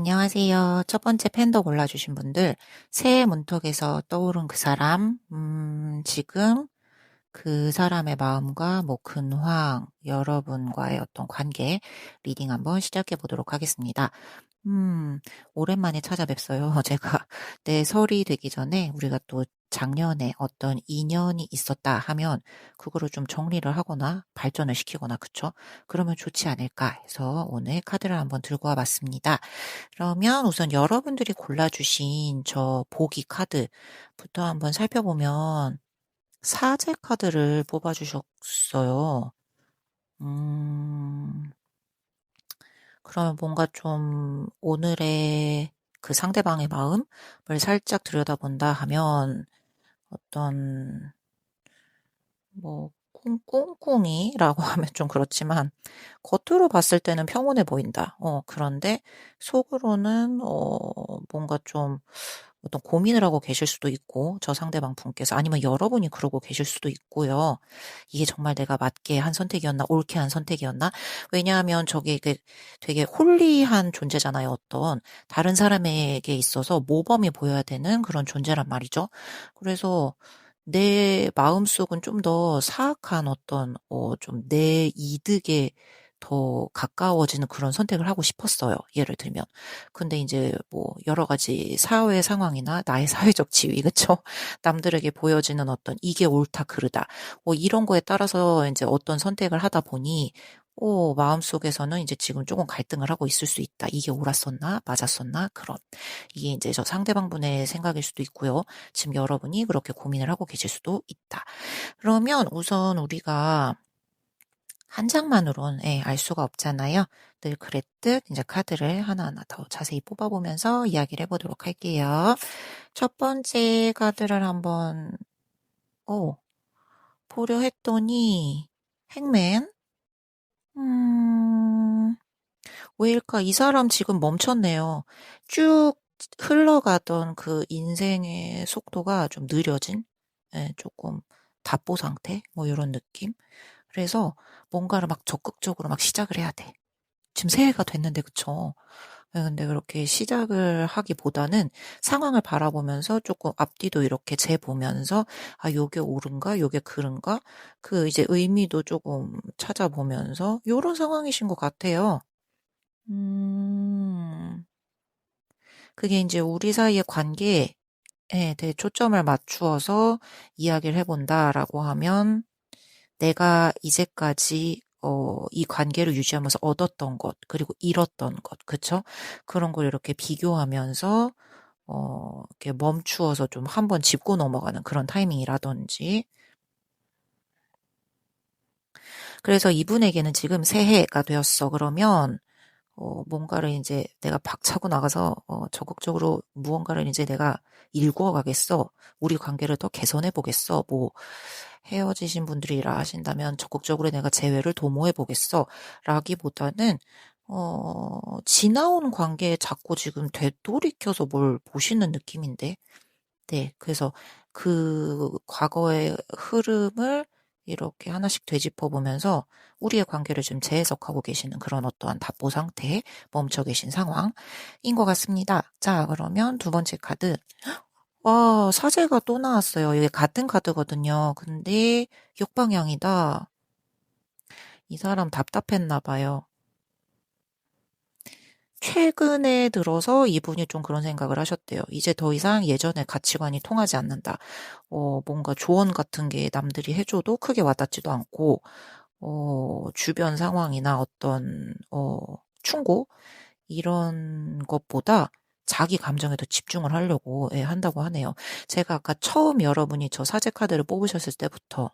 안녕하세요. 첫 번째 팬더 골라주신 분들, 새해 문턱에서 떠오른 그 사람, 지금 그 사람의 마음과 뭐 근황, 여러분과의 어떤 관계, 리딩 한번 시작해 보도록 하겠습니다. 오랜만에 찾아뵙어요. 제가 내 설이 되기 전에 우리가 또 작년에 어떤 인연이 있었다 하면 그거를 좀 정리를 하거나 발전을 시키거나 그쵸? 그러면 좋지 않을까 해서 오늘 카드를 한번 들고 와봤습니다. 그러면 우선 여러분들이 골라주신 저 보기 카드부터 한번 살펴보면 사제 카드를 뽑아주셨어요. 그러면 뭔가 좀 오늘의 그 상대방의 마음을 살짝 들여다본다 하면 어떤 뭐 꿍꿍이라고 하면 좀 그렇지만 겉으로 봤을 때는 평온해 보인다. 그런데 속으로는 뭔가 좀 어떤 고민을 하고 계실 수도 있고 저 상대방 분께서 아니면 여러분이 그러고 계실 수도 있고요. 이게 정말 내가 맞게 한 선택이었나 옳게 한 선택이었나? 왜냐하면 저게 되게 홀리한 존재잖아요. 어떤 다른 사람에게 있어서 모범이 보여야 되는 그런 존재란 말이죠. 그래서 내 마음속은 좀 더 사악한 어떤 좀 내 이득에 더 가까워지는 그런 선택을 하고 싶었어요. 예를 들면. 근데 이제 뭐 여러 가지 사회 상황이나 나의 사회적 지위, 그쵸? 남들에게 보여지는 어떤 이게 옳다, 그르다. 이런 거에 따라서 이제 어떤 선택을 하다 보니 마음속에서는 이제 지금 조금 갈등을 하고 있을 수 있다. 이게 옳았었나? 맞았었나? 그런. 이게 이제 저 상대방분의 생각일 수도 있고요. 지금 여러분이 그렇게 고민을 하고 계실 수도 있다. 그러면 우선 우리가 한 장만으로는 알 수가 없잖아요. 늘 그랬듯 이제 카드를 하나하나 더 자세히 뽑아보면서 이야기를 해보도록 할게요. 첫 번째 카드를 한번 보려 했더니 행맨. 왜일까? 이 사람 지금 멈췄네요. 쭉 흘러가던 그 인생의 속도가 좀 느려진, 조금 답보 상태? 뭐 이런 느낌? 그래서 뭔가를 막 적극적으로 막 시작을 해야 돼. 지금 새해가 됐는데, 그쵸? 근데 그렇게 시작을 하기보다는 상황을 바라보면서 조금 앞뒤도 이렇게 재보면서, 아, 요게 옳은가? 요게 그른가? 그 이제 의미도 조금 찾아보면서, 요런 상황이신 것 같아요. 음, 그게 이제 우리 사이의 관계에 되게 초점을 맞추어서 이야기를 해본다라고 하면 내가 이제까지 이 관계를 유지하면서 얻었던 것, 그리고 잃었던 것, 그쵸? 그런 걸 이렇게 비교하면서 이렇게 멈추어서 좀 한번 짚고 넘어가는 그런 타이밍이라든지. 그래서 이분에게는 지금 새해가 되었어. 그러면 뭔가를 이제 내가 박차고 나가서 적극적으로 무언가를 이제 내가 일구어 가겠어. 우리 관계를 더 개선해 보겠어. 뭐 헤어지신 분들이라 하신다면 적극적으로 내가 재회를 도모해 보겠어. 라기보다는 지나온 관계에 자꾸 지금 되돌이켜서 뭘 보시는 느낌인데. 네, 그래서 그 과거의 흐름을 이렇게 하나씩 되짚어 보면서 우리의 관계를 좀 재해석하고 계시는 그런 어떠한 답보 상태에 멈춰 계신 상황인 것 같습니다. 자, 그러면 두 번째 카드. 와, 사제가 또 나왔어요. 이게 같은 카드거든요. 근데 역방향이다. 이 사람 답답했나 봐요. 최근에 들어서 이분이 좀 그런 생각을 하셨대요. 이제 더 이상 예전의 가치관이 통하지 않는다. 뭔가 조언 같은 게 남들이 해줘도 크게 와닿지도 않고, 주변 상황이나 어떤, 충고? 이런 것보다 자기 감정에 더 집중을 하려고 한다고 하네요. 제가 아까 처음 여러분이 저 사제 카드를 뽑으셨을 때부터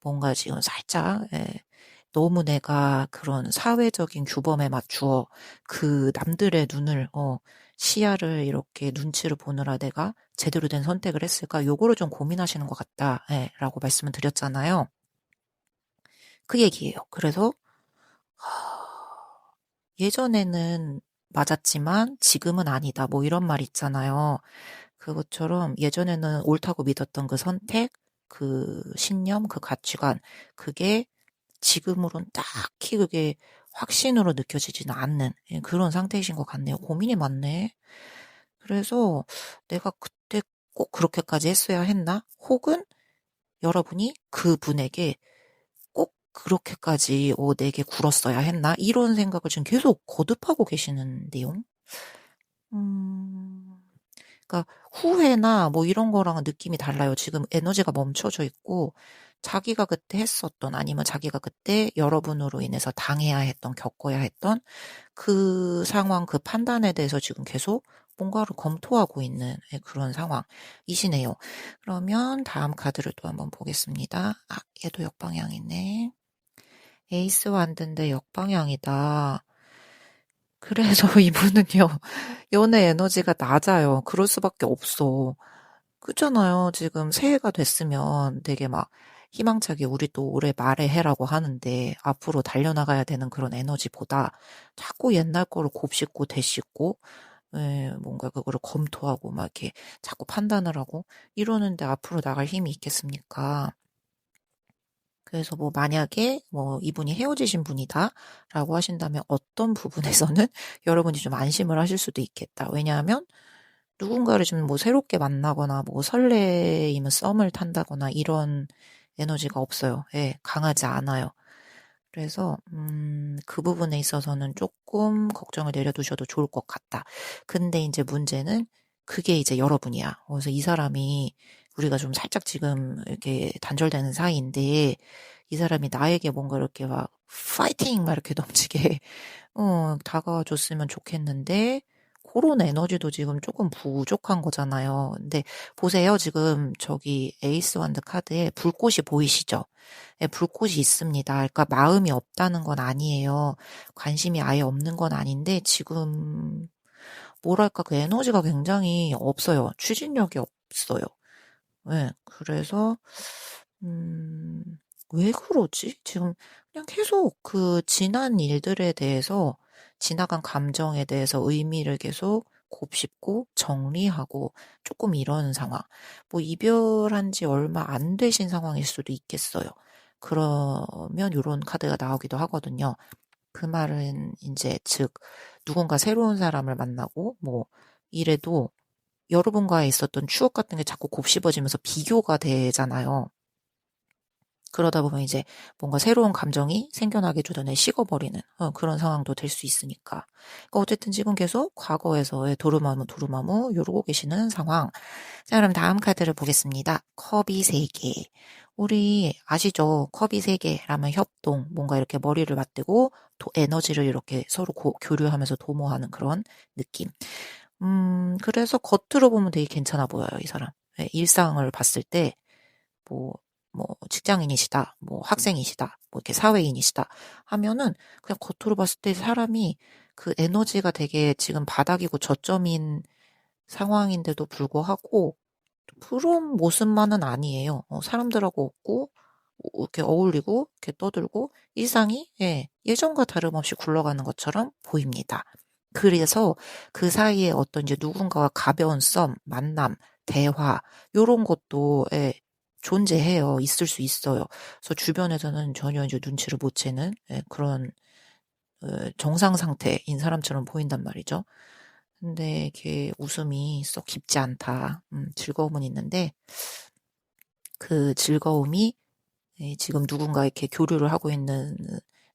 뭔가 지금 살짝 너무 내가 그런 사회적인 규범에 맞추어 그 남들의 눈을 시야를 이렇게 눈치를 보느라 내가 제대로 된 선택을 했을까? 요거를 좀 고민하시는 것 같다. 라고 말씀을 드렸잖아요. 그 얘기예요. 그래서 예전에는 맞았지만 지금은 아니다. 뭐 이런 말 있잖아요. 그것처럼 예전에는 옳다고 믿었던 그 선택, 그 신념, 그 가치관, 그게 지금으론 딱히 그게 확신으로 느껴지지는 않는 그런 상태이신 것 같네요. 고민이 많네. 그래서 내가 그때 꼭 그렇게까지 했어야 했나? 혹은 여러분이 그분에게 꼭 그렇게까지 내게 굴었어야 했나? 이런 생각을 지금 계속 거듭하고 계시는 내용. 음, 그러니까 후회나 뭐 이런 거랑은 느낌이 달라요. 지금 에너지가 멈춰져 있고 자기가 그때 했었던 아니면 자기가 그때 여러분으로 인해서 당해야 했던 겪어야 했던 그 상황 그 판단에 대해서 지금 계속 뭔가를 검토하고 있는 그런 상황이시네요. 그러면 다음 카드를 또 한번 보겠습니다. 얘도 역방향이네. 에이스 완드인데 역방향이다. 그래서 이분은요, 연애 에너지가 낮아요. 그럴 수밖에 없어. 그렇잖아요. 지금 새해가 됐으면 되게 막 희망차게 우리 또 올해 말에 해라고 하는데 앞으로 달려나가야 되는 그런 에너지보다 자꾸 옛날 거를 곱씹고 되씹고 뭔가 그거를 검토하고 막 이렇게 자꾸 판단을 하고 이러는데 앞으로 나갈 힘이 있겠습니까? 그래서 뭐 만약에 뭐 이분이 헤어지신 분이다라고 하신다면 어떤 부분에서는 여러분이 좀 안심을 하실 수도 있겠다. 왜냐하면 누군가를 좀 뭐 새롭게 만나거나 뭐 설레임은 썸을 탄다거나 이런 에너지가 없어요. 예, 강하지 않아요. 그래서 그 부분에 있어서는 조금 걱정을 내려두셔도 좋을 것 같다. 근데 이제 문제는 그게 이제 여러분이야. 그래서 이 사람이 우리가 좀 살짝 지금 이렇게 단절되는 사이인데 이 사람이 나에게 뭔가 이렇게 막 파이팅 막 이렇게 넘치게 다가와 줬으면 좋겠는데 그런 에너지도 지금 조금 부족한 거잖아요. 근데 보세요. 지금 저기 에이스 완드 카드에 불꽃이 보이시죠? 예, 불꽃이 있습니다. 그러니까 마음이 없다는 건 아니에요. 관심이 아예 없는 건 아닌데 지금 뭐랄까 그 에너지가 굉장히 없어요. 추진력이 없어요. 예, 그래서 음, 왜 그러지? 지금 그냥 계속 그 지난 일들에 대해서 지나간 감정에 대해서 의미를 계속 곱씹고 정리하고 조금 이런 상황. 뭐 이별한 지 얼마 안 되신 상황일 수도 있겠어요. 그러면 요런 카드가 나오기도 하거든요. 그 말은 이제 즉 누군가 새로운 사람을 만나고 뭐 이래도 여러분과의 있었던 추억 같은 게 자꾸 곱씹어지면서 비교가 되잖아요. 그러다 보면 이제 뭔가 새로운 감정이 생겨나기 전에 식어버리는 그런 상황도 될 수 있으니까. 그러니까 어쨌든 지금 계속 과거에서의 도루마무 도루마무 요러고 계시는 상황. 자, 그럼 다음 카드를 보겠습니다. 컵이 3개. 우리 아시죠? 컵이 3개라면 협동, 뭔가 이렇게 머리를 맞대고 에너지를 이렇게 서로 교류하면서 도모하는 그런 느낌. 그래서 겉으로 보면 되게 괜찮아 보여요, 이 사람. 예, 일상을 봤을 때 뭐, 뭐, 직장인이시다, 뭐, 학생이시다, 뭐, 이렇게 사회인이시다 하면은 그냥 겉으로 봤을 때 사람이 그 에너지가 되게 지금 바닥이고 저점인 상황인데도 불구하고 그런 모습만은 아니에요. 사람들하고 없고, 이렇게 어울리고, 이렇게 떠들고, 일상이, 예, 예전과 다름없이 굴러가는 것처럼 보입니다. 그래서 그 사이에 어떤 이제 누군가와 가벼운 썸, 만남, 대화, 요런 것도, 예, 존재해요. 있을 수 있어요. 그래서 주변에서는 전혀 이제 눈치를 못 채는, 예, 그런, 정상 상태인 사람처럼 보인단 말이죠. 근데 이게 웃음이 썩 깊지 않다. 즐거움은 있는데, 그 즐거움이 지금 누군가 이렇게 교류를 하고 있는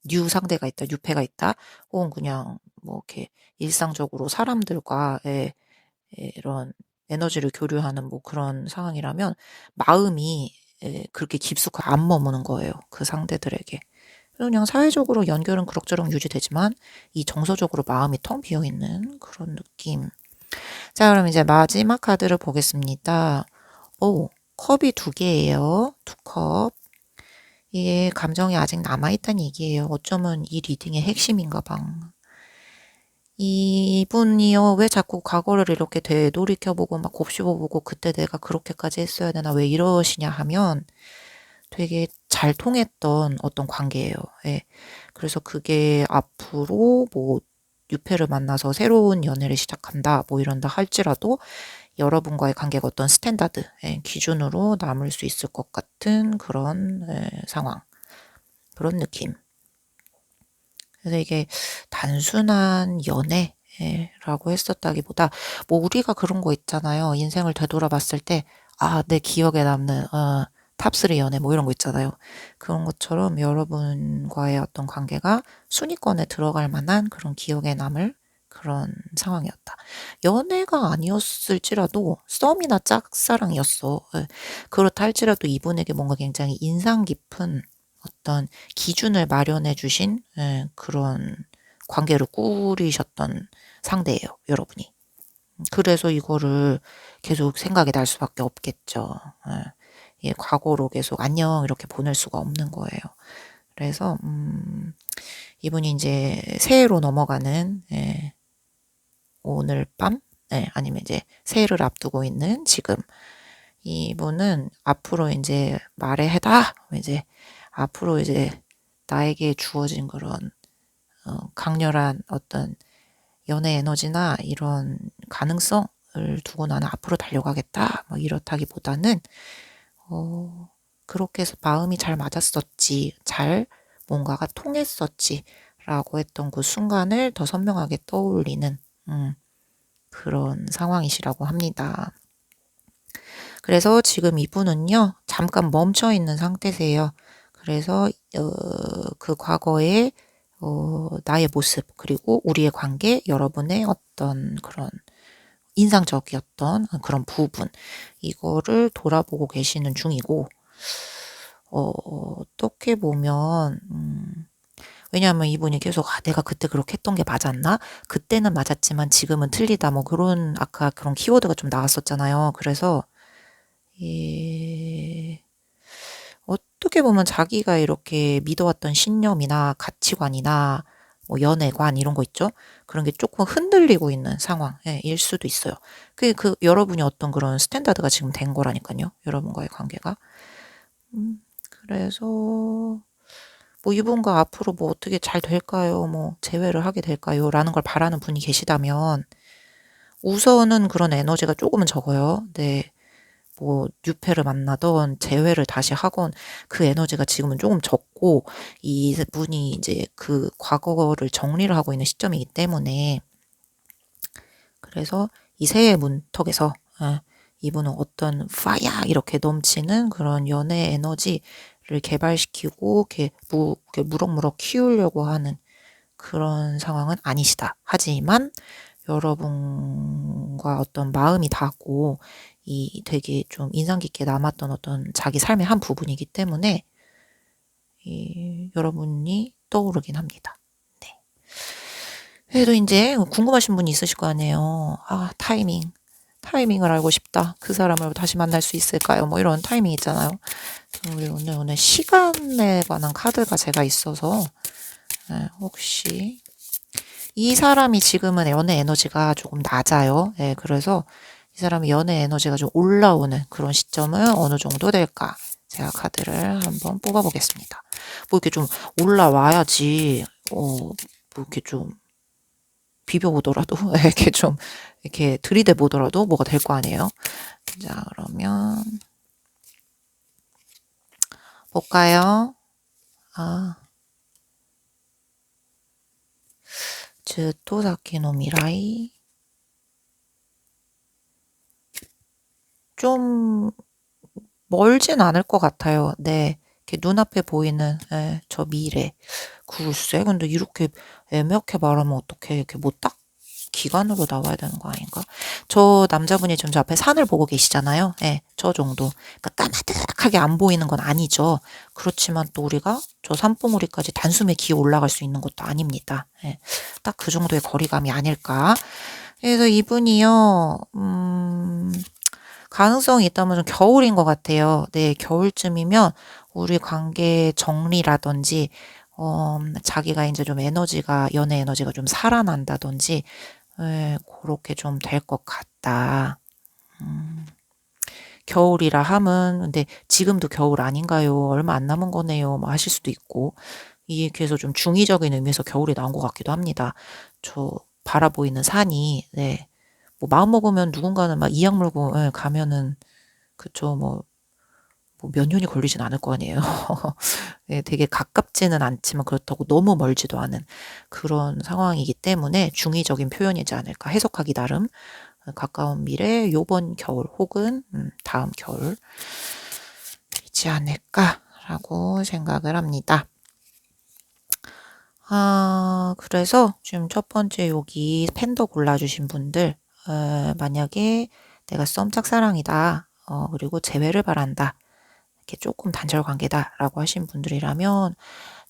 뉴 상대가 있다, 뉴페가 있다, 혹은 그냥 뭐 이렇게 일상적으로 사람들과의 이런 에너지를 교류하는 뭐 그런 상황이라면 마음이 그렇게 깊숙하게 안 머무는 거예요. 그 상대들에게. 그냥 사회적으로 연결은 그럭저럭 유지되지만 이 정서적으로 마음이 텅 비어 있는 그런 느낌. 자, 그럼 이제 마지막 카드를 보겠습니다. 오, 컵이 2개예요. 2컵. 이게 감정이 아직 남아있다는 얘기예요. 어쩌면 이 리딩의 핵심인가 봐. 이분이요, 왜 자꾸 과거를 이렇게 되돌이켜보고 막 곱씹어보고 그때 내가 그렇게까지 했어야 되나 왜 이러시냐 하면 되게 잘 통했던 어떤 관계예요. 예. 그래서 그게 앞으로 뭐 유패를 만나서 새로운 연애를 시작한다 뭐 이런다 할지라도 여러분과의 관계가 어떤 스탠다드 기준으로 남을 수 있을 것 같은 그런 상황 그런 느낌. 그래서 이게 단순한 연애라고 했었다기보다 뭐 우리가 그런 거 있잖아요. 인생을 되돌아봤을 때 내 기억에 남는 탑3 연애 뭐 이런 거 있잖아요. 그런 것처럼 여러분과의 어떤 관계가 순위권에 들어갈 만한 그런 기억에 남을 그런 상황이었다. 연애가 아니었을지라도 썸이나 짝사랑이었어. 예. 그렇다 할지라도 이분에게 뭔가 굉장히 인상 깊은 어떤 기준을 마련해 주신 그런 관계를 꾸리셨던 상대예요, 여러분이. 그래서 이거를 계속 생각이 날 수밖에 없겠죠. 예, 과거로 계속 안녕 이렇게 보낼 수가 없는 거예요. 그래서 이분이 이제 새해로 넘어가는 오늘 밤, 아니면 이제 새해를 앞두고 있는 지금 이분은 앞으로 이제 말해 해다 이제 앞으로 이제 나에게 주어진 그런 강렬한 어떤 연애 에너지나 이런 가능성을 두고 나는 앞으로 달려가겠다. 뭐 이렇다기보다는 그렇게 해서 마음이 잘 맞았었지, 잘 뭔가가 통했었지, 라고 했던 그 순간을 더 선명하게 떠올리는 그런 상황이시라고 합니다. 그래서 지금 이분은요, 잠깐 멈춰 있는 상태세요. 그래서 그 과거의 나의 모습, 그리고 우리의 관계, 여러분의 어떤 그런 인상적이었던 그런 부분, 이거를 돌아보고 계시는 중이고, 어떻게 보면, 왜냐하면 이분이 계속 내가 그때 그렇게 했던 게 맞았나? 그때는 맞았지만 지금은 틀리다. 뭐 그런 아까 그런 키워드가 좀 나왔었잖아요. 그래서 어떻게 보면 자기가 이렇게 믿어왔던 신념이나 가치관이나 뭐 연애관 이런 거 있죠? 그런 게 조금 흔들리고 있는 상황일 수도 있어요. 그 여러분이 어떤 그런 스탠다드가 지금 된 거라니까요. 여러분과의 관계가. 그래서 뭐 이분과 앞으로 뭐 어떻게 잘 될까요? 뭐 재회를 하게 될까요? 라는 걸 바라는 분이 계시다면 우선은 그런 에너지가 조금은 적어요. 네. 뭐 뉴페를 만나던 재회를 다시 하건 그 에너지가 지금은 조금 적고 이분이 이제 그 과거를 정리를 하고 있는 시점이기 때문에 그래서 이 새해 문턱에서 이분은 어떤 파야 이렇게 넘치는 그런 연애 에너지를 개발시키고 이렇게 무럭무럭 키우려고 하는 그런 상황은 아니시다. 하지만 여러분과 어떤 마음이 닿고 이 되게 좀 인상 깊게 남았던 어떤 자기 삶의 한 부분이기 때문에 여러분이 떠오르긴 합니다. 네. 그래도 이제 궁금하신 분이 있으실 거 아니에요. 타이밍을 알고 싶다. 그 사람을 다시 만날 수 있을까요? 뭐 이런 타이밍 있잖아요. 우리 오늘 시간에 관한 카드가 제가 있어서 혹시 이 사람이 지금은 연애 에너지가 조금 낮아요. 그래서 이 사람이 연애 에너지가 좀 올라오는 그런 시점은 어느 정도 될까? 제가 카드를 한번 뽑아보겠습니다. 뭐 이렇게 좀 올라와야지, 뭐 이렇게 좀 비벼보더라도, 이렇게 들이대 보더라도 뭐가 될 거 아니에요? 자, 그러면, 볼까요? 즈토사키노 미라이. 좀 멀진 않을 것 같아요. 네. 이렇게 눈앞에 보이는 저 미래. 글쎄, 근데 이렇게 애매하게 말하면 어떻게 이렇게 뭐 딱 기관으로 나와야 되는 거 아닌가? 저 남자분이 지금 저 앞에 산을 보고 계시잖아요. 저 정도. 그러니까 까마득하게 안 보이는 건 아니죠. 그렇지만 또 우리가 저 산봉우리까지 단숨에 기어 올라갈 수 있는 것도 아닙니다. 딱 그 정도의 거리감이 아닐까. 그래서 이분이요, 가능성이 있다면 좀 겨울인 것 같아요. 네, 겨울쯤이면 우리 관계 정리라든지, 자기가 이제 좀 연애 에너지가 좀 살아난다든지, 그렇게 좀 될 것 같다. 겨울이라 함은, 근데 지금도 겨울 아닌가요? 얼마 안 남은 거네요. 뭐 하실 수도 있고. 이게 그래서 좀 중의적인 의미에서 겨울이 나온 것 같기도 합니다. 저 바라보이는 산이, 네. 뭐 마음 먹으면 누군가는 막 이악 물고 가면은 그쵸 뭐 뭐 몇 년이 걸리진 않을 거 아니에요. 네, 되게 가깝지는 않지만 그렇다고 너무 멀지도 않은 그런 상황이기 때문에 중의적인 표현이지 않을까 해석하기 나름 가까운 미래 요번 겨울 혹은 다음 겨울이지 않을까라고 생각을 합니다. 그래서 지금 첫 번째 여기 팬더 골라주신 분들 만약에 내가 썸 짝사랑이다 그리고 재회를 바란다 이렇게 조금 단절 관계다라고 하신 분들이라면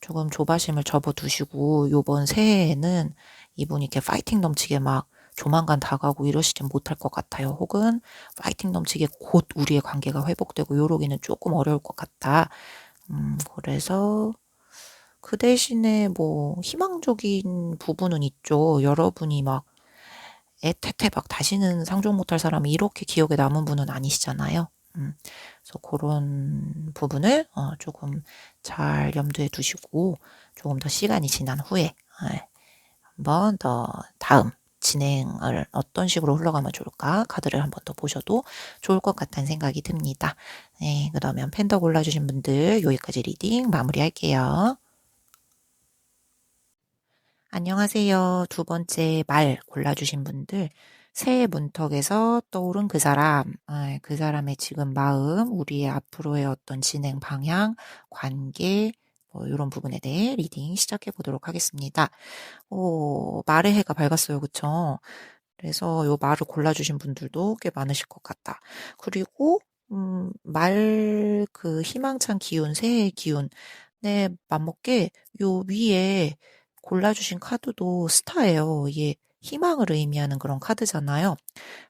조금 조바심을 접어두시고 요번 새해에는 이분이 이렇게 파이팅 넘치게 막 조만간 다가오고 이러시진 못할 것 같아요. 혹은 파이팅 넘치게 곧 우리의 관계가 회복되고 요러기는 조금 어려울 것 같다. 그래서 그 대신에 뭐 희망적인 부분은 있죠. 여러분이 막 애태태 막 다시는 상종 못할 사람이 이렇게 기억에 남은 분은 아니시잖아요. 그래서 그런 부분을 조금 잘 염두에 두시고 조금 더 시간이 지난 후에 한번 더 다음 진행을 어떤 식으로 흘러가면 좋을까 카드를 한번 더 보셔도 좋을 것 같다는 생각이 듭니다. 네, 그러면 팬더 골라주신 분들 여기까지 리딩 마무리할게요. 안녕하세요. 두 번째 말 골라주신 분들 새해 문턱에서 떠오른 그 사람, 그 사람의 지금 마음, 우리의 앞으로의 어떤 진행 방향, 관계 뭐 이런 부분에 대해 리딩 시작해 보도록 하겠습니다. 말의 해가 밝았어요. 그쵸? 그래서 요 말을 골라주신 분들도 꽤 많으실 것 같다. 그리고 말 그 희망찬 기운, 새해의 기운 네, 맞먹게 요 위에 골라주신 카드도 스타예요. 이게 희망을 의미하는 그런 카드잖아요.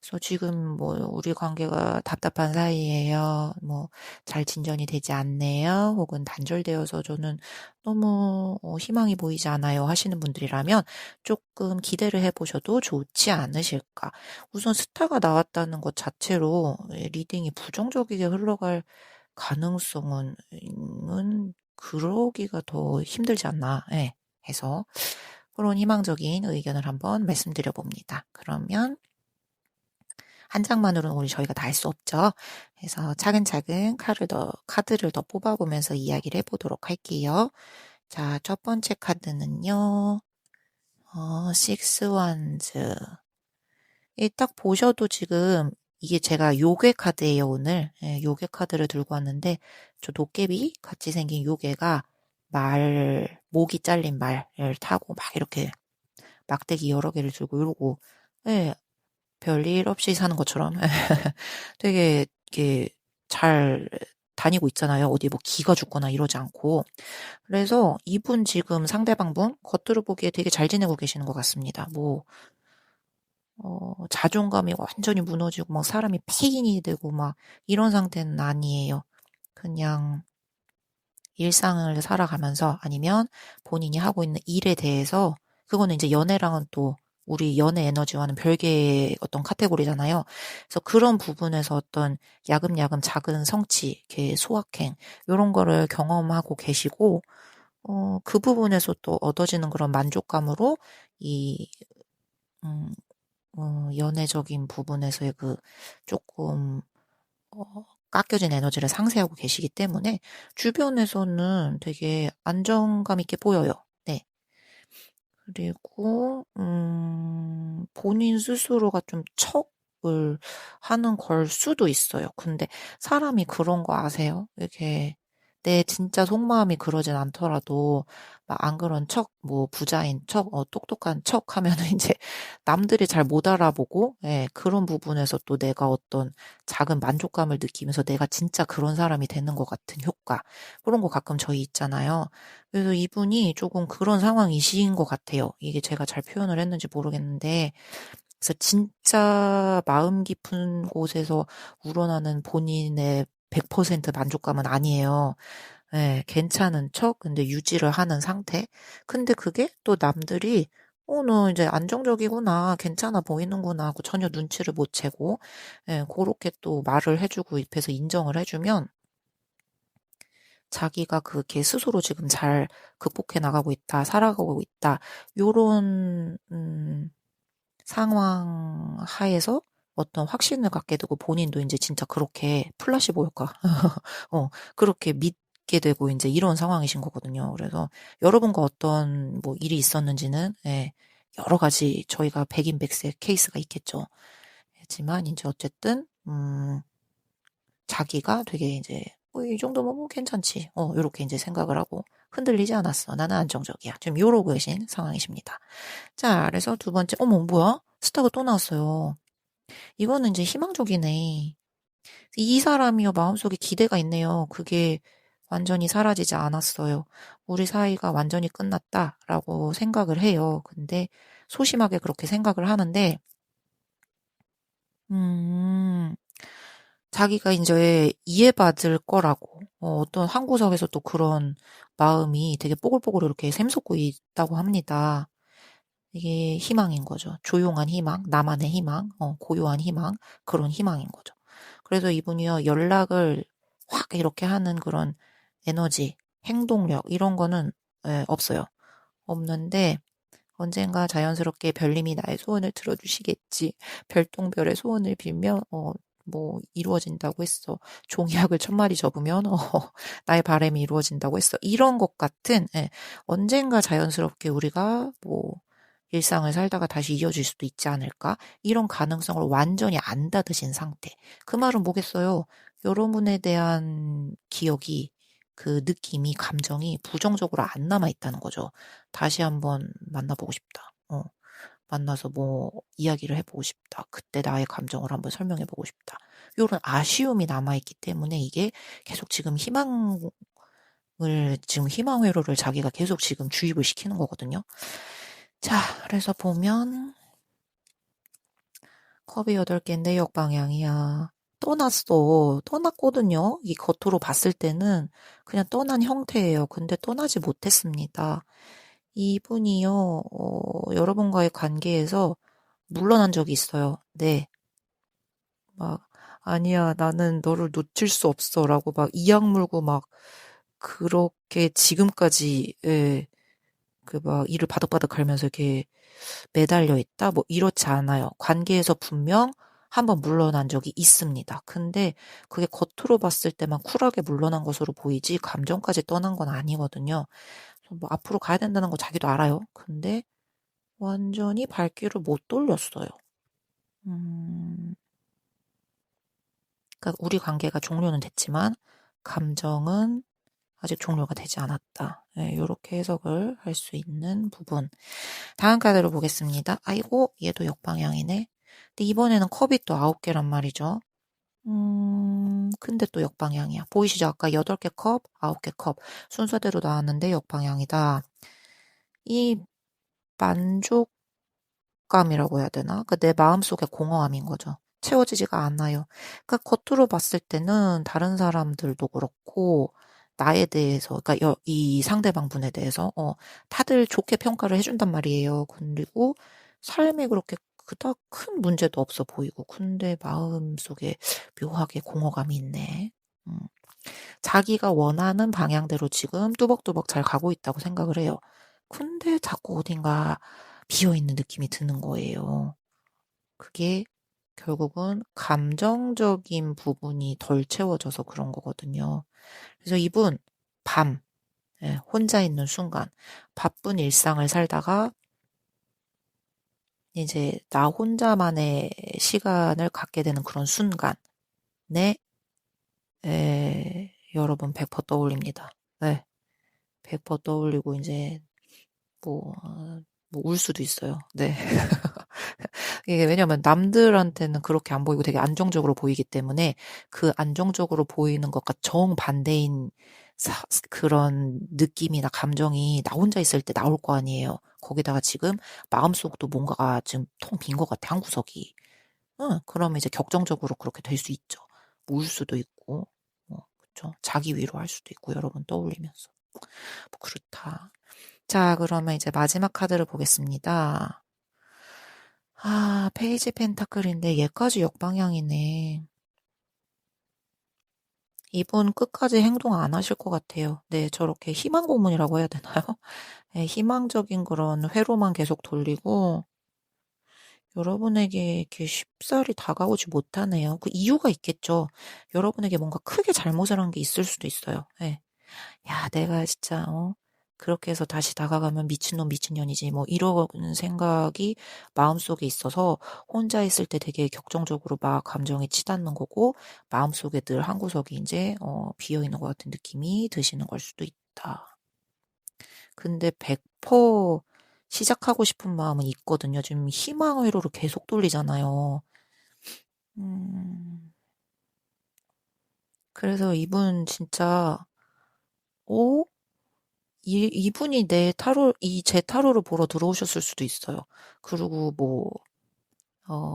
그래서 지금 뭐 우리 관계가 답답한 사이예요. 뭐 잘 진전이 되지 않네요. 혹은 단절되어서 저는 너무 희망이 보이지 않아요 하시는 분들이라면 조금 기대를 해보셔도 좋지 않으실까. 우선 스타가 나왔다는 것 자체로 리딩이 부정적이게 흘러갈 가능성은 그러기가 더 힘들지 않나 해서 그런 희망적인 의견을 한번 말씀드려 봅니다. 그러면 한 장만으로는 우리 저희가 다 할 수 없죠. 그래서 차근차근 카드를 더 뽑아보면서 이야기를 해보도록 할게요. 자, 첫 번째 카드는요. 식스 원즈. 딱 보셔도 지금 이게 제가 요괴 카드예요, 오늘. 요괴 카드를 들고 왔는데 저 도깨비 같이 생긴 요괴가 목이 잘린 말을 타고 막 이렇게 막대기 여러 개를 들고 이러고 별일 없이 사는 것처럼 되게 이렇게 잘 다니고 있잖아요. 어디 뭐 기가 죽거나 이러지 않고. 그래서 이분 지금 상대방 분 겉으로 보기에 되게 잘 지내고 계시는 것 같습니다. 뭐 자존감이 완전히 무너지고 막 사람이 폐인이 되고 막 이런 상태는 아니에요. 그냥 일상을 살아가면서 아니면 본인이 하고 있는 일에 대해서 그거는 이제 연애랑은 또 우리 연애 에너지와는 별개의 어떤 카테고리잖아요. 그래서 그런 부분에서 어떤 야금야금 작은 성취, 이렇게 소확행 이런 거를 경험하고 계시고 그 부분에서 또 얻어지는 그런 만족감으로 이 음, 연애적인 부분에서의 그 조금 깎여진 에너지를 상쇄하고 계시기 때문에 주변에서는 되게 안정감 있게 보여요. 네. 그리고 본인 스스로가 좀 척을 하는 걸 수도 있어요. 근데 사람이 그런 거 아세요? 이렇게 내 진짜 속마음이 그러진 않더라도 막 안 그런 척, 뭐 부자인 척, 똑똑한 척 하면은 이제 남들이 잘 못 알아보고 그런 부분에서 또 내가 어떤 작은 만족감을 느끼면서 내가 진짜 그런 사람이 되는 것 같은 효과. 그런 거 가끔 저희 있잖아요. 그래서 이분이 조금 그런 상황이신 것 같아요. 이게 제가 잘 표현을 했는지 모르겠는데, 그래서 진짜 마음 깊은 곳에서 우러나는 본인의 100% 만족감은 아니에요. 괜찮은 척, 근데 유지를 하는 상태. 근데 그게 또 남들이, 너 이제 안정적이구나, 괜찮아 보이는구나 하고 전혀 눈치를 못 채고, 그렇게 또 말을 해주고 입에서 인정을 해주면, 자기가 그게 스스로 지금 잘 극복해 나가고 있다, 살아가고 있다, 요런, 상황 하에서 어떤 확신을 갖게 되고 본인도 이제 진짜 그렇게 플라시보일까? 그렇게 믿게 되고 이제 이런 상황이신 거거든요. 그래서 여러분과 어떤 뭐 일이 있었는지는, 예, 여러 가지 저희가 백인백색 케이스가 있겠죠. 하지만 이제 어쨌든, 자기가 되게 이제, 이 정도면 뭐 괜찮지. 요렇게 이제 생각을 하고 흔들리지 않았어. 나는 안정적이야. 좀 요러고 계신 상황이십니다. 자, 그래서 두 번째, 어머, 뭐야? 스타가 또 나왔어요. 이거는 이제 희망적이네. 이 사람이요, 마음속에 기대가 있네요. 그게 완전히 사라지지 않았어요. 우리 사이가 완전히 끝났다라고 생각을 해요. 근데 소심하게 그렇게 생각을 하는데, 음, 자기가 이제 이해받을 거라고, 어떤 한 구석에서 또 그런 마음이 되게 뽀글뽀글 이렇게 샘솟고 있다고 합니다. 이게 희망인 거죠. 조용한 희망, 나만의 희망, 고요한 희망, 그런 희망인 거죠. 그래서 이분이요, 연락을 확 이렇게 하는 그런 에너지, 행동력, 이런 거는 없어요. 없는데, 언젠가 자연스럽게 별님이 나의 소원을 들어주시겠지. 별똥별의 소원을 빌면, 뭐, 이루어진다고 했어. 종이학을 1000마리 접으면, 나의 바람이 이루어진다고 했어. 이런 것 같은, 언젠가 자연스럽게 우리가, 뭐, 일상을 살다가 다시 이어질 수도 있지 않을까? 이런 가능성을 완전히 안 닫으신 상태. 그 말은 뭐겠어요? 여러분에 대한 기억이, 그 느낌이, 감정이 부정적으로 안 남아있다는 거죠. 다시 한번 만나보고 싶다. 만나서 뭐 이야기를 해보고 싶다. 그때 나의 감정을 한번 설명해보고 싶다. 이런 아쉬움이 남아있기 때문에 이게 계속 지금 희망 회로를 자기가 계속 지금 주입을 시키는 거거든요. 자, 그래서 보면 컵이 8개인데 역방향이야. 떠났어. 떠났거든요. 이 겉으로 봤을 때는 그냥 떠난 형태예요. 근데 떠나지 못했습니다. 이분이요, 여러분과의 관계에서 물러난 적이 있어요. 네. 막, 아니야, 나는 너를 놓칠 수 없어. 라고 막 이악 물고 막, 그렇게 지금까지, 예, 그 막 이를 바득바득 갈면서 이렇게 매달려 있다? 뭐 이렇지 않아요. 관계에서 분명 한번 물러난 적이 있습니다. 근데 그게 겉으로 봤을 때만 쿨하게 물러난 것으로 보이지 감정까지 떠난 건 아니거든요. 뭐 앞으로 가야 된다는 거 자기도 알아요. 근데 완전히 발길을 못 돌렸어요. 그러니까 우리 관계가 종료는 됐지만 감정은 아직 종료가 되지 않았다. 네, 이렇게 해석을 할 수 있는 부분. 다음 카드로 보겠습니다. 아이고, 얘도 역방향이네. 근데 이번에는 컵이 또 9개란 말이죠. 근데 또 역방향이야. 보이시죠? 아까 8개 컵, 9개 컵. 순서대로 나왔는데 역방향이다. 이 만족감이라고 해야 되나? 그러니까 내 마음속의 공허함인 거죠. 채워지지가 않아요. 그러니까 겉으로 봤을 때는 다른 사람들도 그렇고 나에 대해서, 그러니까 이 상대방 분에 대해서 다들 좋게 평가를 해준단 말이에요. 그리고 삶에 그렇게 그닥 큰 문제도 없어 보이고, 근데 마음속에 묘하게 공허감이 있네. 음. 자기가 원하는 방향대로 지금 뚜벅뚜벅 잘 가고 있다고 생각을 해요. 근데 자꾸 어딘가 비어있는 느낌이 드는 거예요. 그게 결국은 감정적인 부분이 덜 채워져서 그런 거거든요. 그래서 이분, 밤, 혼자 있는 순간, 바쁜 일상을 살다가 이제 나 혼자만의 시간을 갖게 되는 그런 순간에, 여러분 100% 떠올립니다. 네, 100% 떠올리고 이제 뭐, 울 수도 있어요. 네. 이게 왜냐면 남들한테는 그렇게 안 보이고 되게 안정적으로 보이기 때문에 그 안정적으로 보이는 것과 정반대인 그런 느낌이나 감정이 나 혼자 있을 때 나올 거 아니에요. 거기다가 지금 마음속도 뭔가가 지금 텅 빈 것 같아, 한 구석이. 응, 그러면 이제 격정적으로 그렇게 될 수 있죠. 울 수도 있고, 그쵸. 자기 위로할 수도 있고, 여러분 떠올리면서. 뭐 그렇다. 자, 그러면 이제 마지막 카드를 보겠습니다. 페이지 펜타클인데 얘까지 역방향이네. 이분 끝까지 행동 안 하실 것 같아요. 네, 저렇게 희망 고문이라고 해야 되나요? 네, 희망적인 그런 회로만 계속 돌리고 여러분에게 이렇게 쉽사리 다가오지 못하네요. 그 이유가 있겠죠. 여러분에게 뭔가 크게 잘못을 한 게 있을 수도 있어요. 예. 야, 내가 진짜, 그렇게 해서 다시 다가가면 미친놈, 미친년이지. 뭐, 이런 생각이 마음속에 있어서 혼자 있을 때 되게 격정적으로 막 감정이 치닫는 거고, 마음속에 늘 한 구석이 이제, 비어있는 것 같은 느낌이 드시는 걸 수도 있다. 근데 100% 시작하고 싶은 마음은 있거든요. 지금 희망 회로로 계속 돌리잖아요. 음, 그래서 이분 진짜, 오? 이분이 제 타로를 보러 들어오셨을 수도 있어요. 그리고 뭐,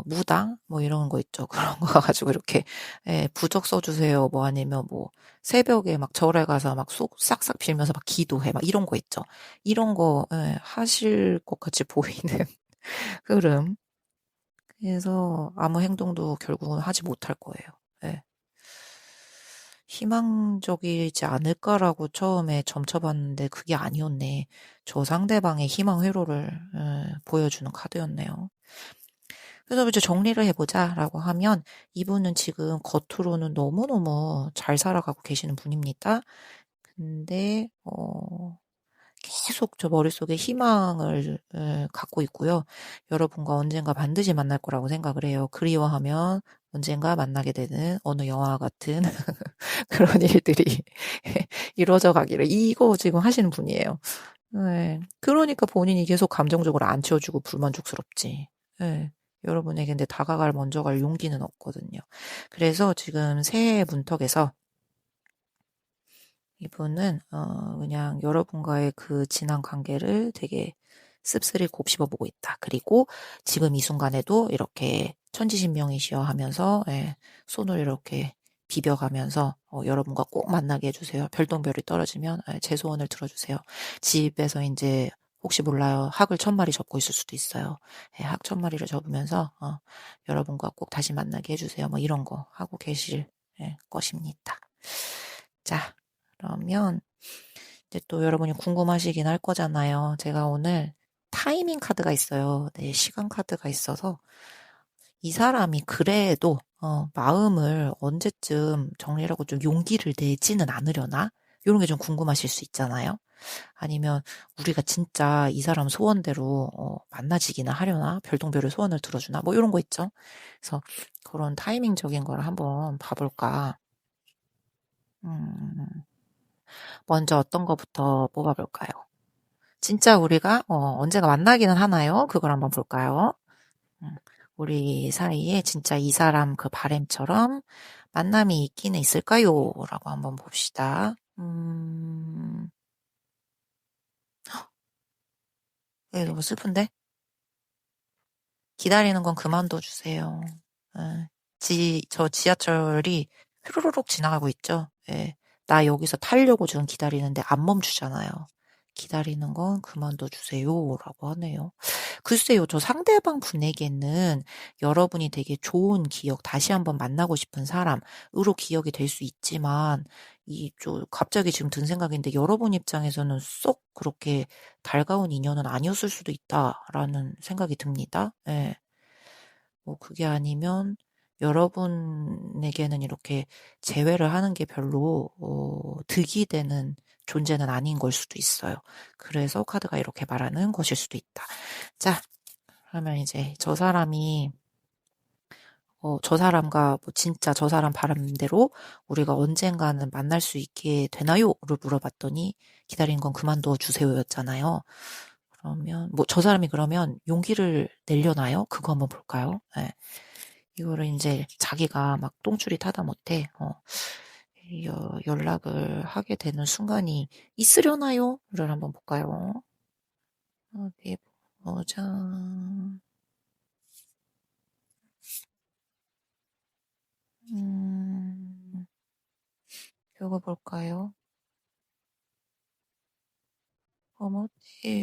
무당? 뭐 이런 거 있죠. 그런 거 가지고 이렇게, 예, 부적 써주세요. 뭐 아니면 뭐, 새벽에 막 절에 가서 막 싹싹 빌면서 막 기도해. 막 이런 거 있죠. 이런 거, 예, 하실 것 같이 보이는 흐름. 그래서 아무 행동도 결국은 하지 못할 거예요. 예. 희망적이지 않을까라고 처음에 점쳐봤는데 그게 아니었네. 저 상대방의 희망 회로를 보여주는 카드였네요. 그래서 이제 정리를 해보자라고 하면 이분은 지금 겉으로는 너무너무 잘 살아가고 계시는 분입니다. 근데 계속 저 머릿속에 희망을 갖고 있고요. 여러분과 언젠가 반드시 만날 거라고 생각을 해요. 그리워하면 언젠가 만나게 되는 어느 영화 같은 그런 일들이 이루어져 가기를 이거 지금 하시는 분이에요. 네. 그러니까 본인이 계속 감정적으로 안 채워주고 불만족스럽지. 네. 여러분에게 근데 다가갈 먼저 갈 용기는 없거든요. 그래서 지금 새해 문턱에서 이분은 그냥 여러분과의 그 지난 관계를 되게 씁쓸히 곱씹어 보고 있다. 그리고 지금 이 순간에도 이렇게 천지신명이시여 하면서 손을 이렇게 비벼가면서 여러분과 꼭 만나게 해주세요. 별똥별이 떨어지면 제 소원을 들어주세요. 집에서 이제 혹시 몰라요. 학을 1000마리 접고 있을 수도 있어요. 학 1000마리를 접으면서 여러분과 꼭 다시 만나게 해주세요. 뭐 이런 거 하고 계실 것입니다. 자, 그러면 이제 또 여러분이 궁금하시긴 할 거잖아요. 제가 오늘 타이밍 카드가 있어요. 네, 시간 카드가 있어서 이 사람이 그래도 마음을 언제쯤 정리하고 좀 용기를 내지는 않으려나? 이런 게 좀 궁금하실 수 있잖아요. 아니면 우리가 진짜 이 사람 소원대로 만나지기나 하려나? 별똥별의 소원을 들어주나? 뭐 이런 거 있죠. 그래서 그런 타이밍적인 걸 한번 봐볼까. 음, 먼저 어떤 거부터 뽑아볼까요? 진짜 우리가 언제가 만나기는 하나요? 그걸 한번 볼까요? 음, 우리 사이에 진짜 이 사람 그 바램처럼 만남이 있기는 있을까요? 라고 한번 봅시다. 이게 너무 슬픈데? 기다리는 건 그만둬 주세요. 예. 저 지하철이 휘루루룩 지나가고 있죠? 예. 나 여기서 타려고 지금 기다리는데 안 멈추잖아요. 기다리는 건 그만둬 주세요. 라고 하네요. 글쎄요, 저 상대방 분에게는 여러분이 되게 좋은 기억, 다시 한번 만나고 싶은 사람으로 기억이 될 수 있지만, 갑자기 지금 든 생각인데, 여러분 입장에서는 쏙 그렇게 달가운 인연은 아니었을 수도 있다라는 생각이 듭니다. 예. 뭐, 그게 아니면, 여러분에게는 이렇게 재회를 하는 게 별로, 득이 되는 존재는 아닌 걸 수도 있어요. 그래서 카드가 이렇게 말하는 것일 수도 있다. 자, 그러면 이제 저 사람과 뭐 진짜 저 사람 바람대로 우리가 언젠가는 만날 수 있게 되나요? 를 물어봤더니 기다린 건 그만둬 주세요였잖아요. 그러면 뭐 저 사람이 그러면 용기를 내려나요? 그거 한번 볼까요? 네. 이거를 이제 자기가 막 똥줄이 타다 못해 연락을 하게 되는 순간이 있으려나요? 를 한번 볼까요? 어디 보자. 음, 이거 볼까요?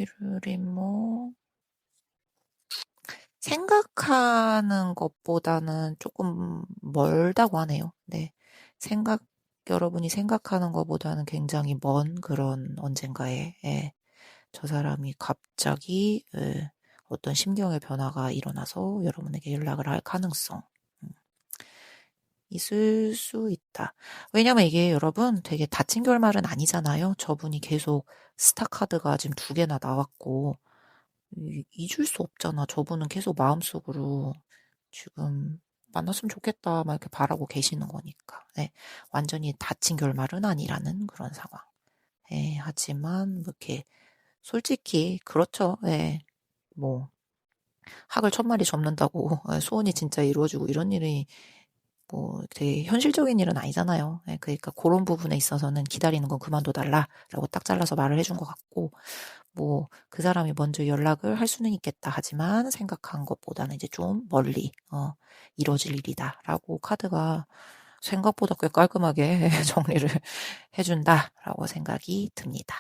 어머티르리모 생각하는 것보다는 조금 멀다고 하네요. 네. 생각 여러분이 생각하는 것보다는 굉장히 먼 그런 언젠가에 저 사람이 갑자기 어떤 심경의 변화가 일어나서 여러분에게 연락을 할 가능성 음, 있을 수 있다. 왜냐면 이게 여러분 되게 다친 결말은 아니잖아요. 저분이 계속 스타카드가 지금 2개나 나왔고 잊을 수 없잖아. 저분은 계속 마음속으로 지금 만났으면 좋겠다 막 이렇게 바라고 계시는 거니까. 네, 완전히 다친 결말은 아니라는 그런 상황. 예, 하지만 뭐 이렇게 솔직히 그렇죠. 예, 뭐 학을 1000마리 접는다고 소원이 진짜 이루어지고 이런 일이 뭐 되게 현실적인 일은 아니잖아요. 예, 그러니까 그런 부분에 있어서는 기다리는 건 그만둬달라라고 딱 잘라서 말을 해준 것 같고 뭐 그 사람이 먼저 연락을 할 수는 있겠다 하지만 생각한 것보다는 이제 좀 멀리 이루어질 일이다라고 카드가 생각보다 꽤 깔끔하게 정리를 해준다라고 생각이 듭니다.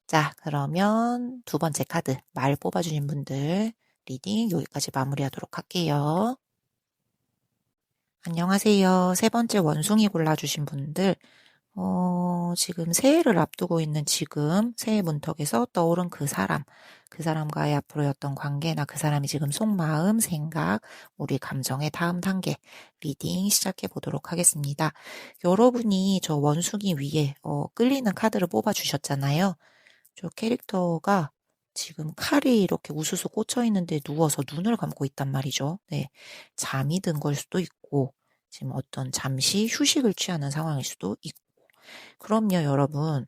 자, 그러면 2번째 카드 말 뽑아주신 분들 리딩 여기까지 마무리하도록 할게요. 안녕하세요. 3번째 원숭이 골라주신 분들 지금 새해를 앞두고 있는 지금 새해 문턱에서 떠오른 그 사람과의 앞으로의 어떤 관계나 그 사람이 지금 속마음, 생각, 우리 감정의 다음 단계 리딩 시작해 보도록 하겠습니다. 여러분이 저 원숭이 위에 끌리는 카드를 뽑아 주셨잖아요. 저 캐릭터가 지금 칼이 이렇게 우수수 꽂혀 있는데 누워서 눈을 감고 있단 말이죠. 네, 잠이 든 걸 수도 있고 지금 어떤 잠시 휴식을 취하는 상황일 수도 있고 그럼요, 여러분.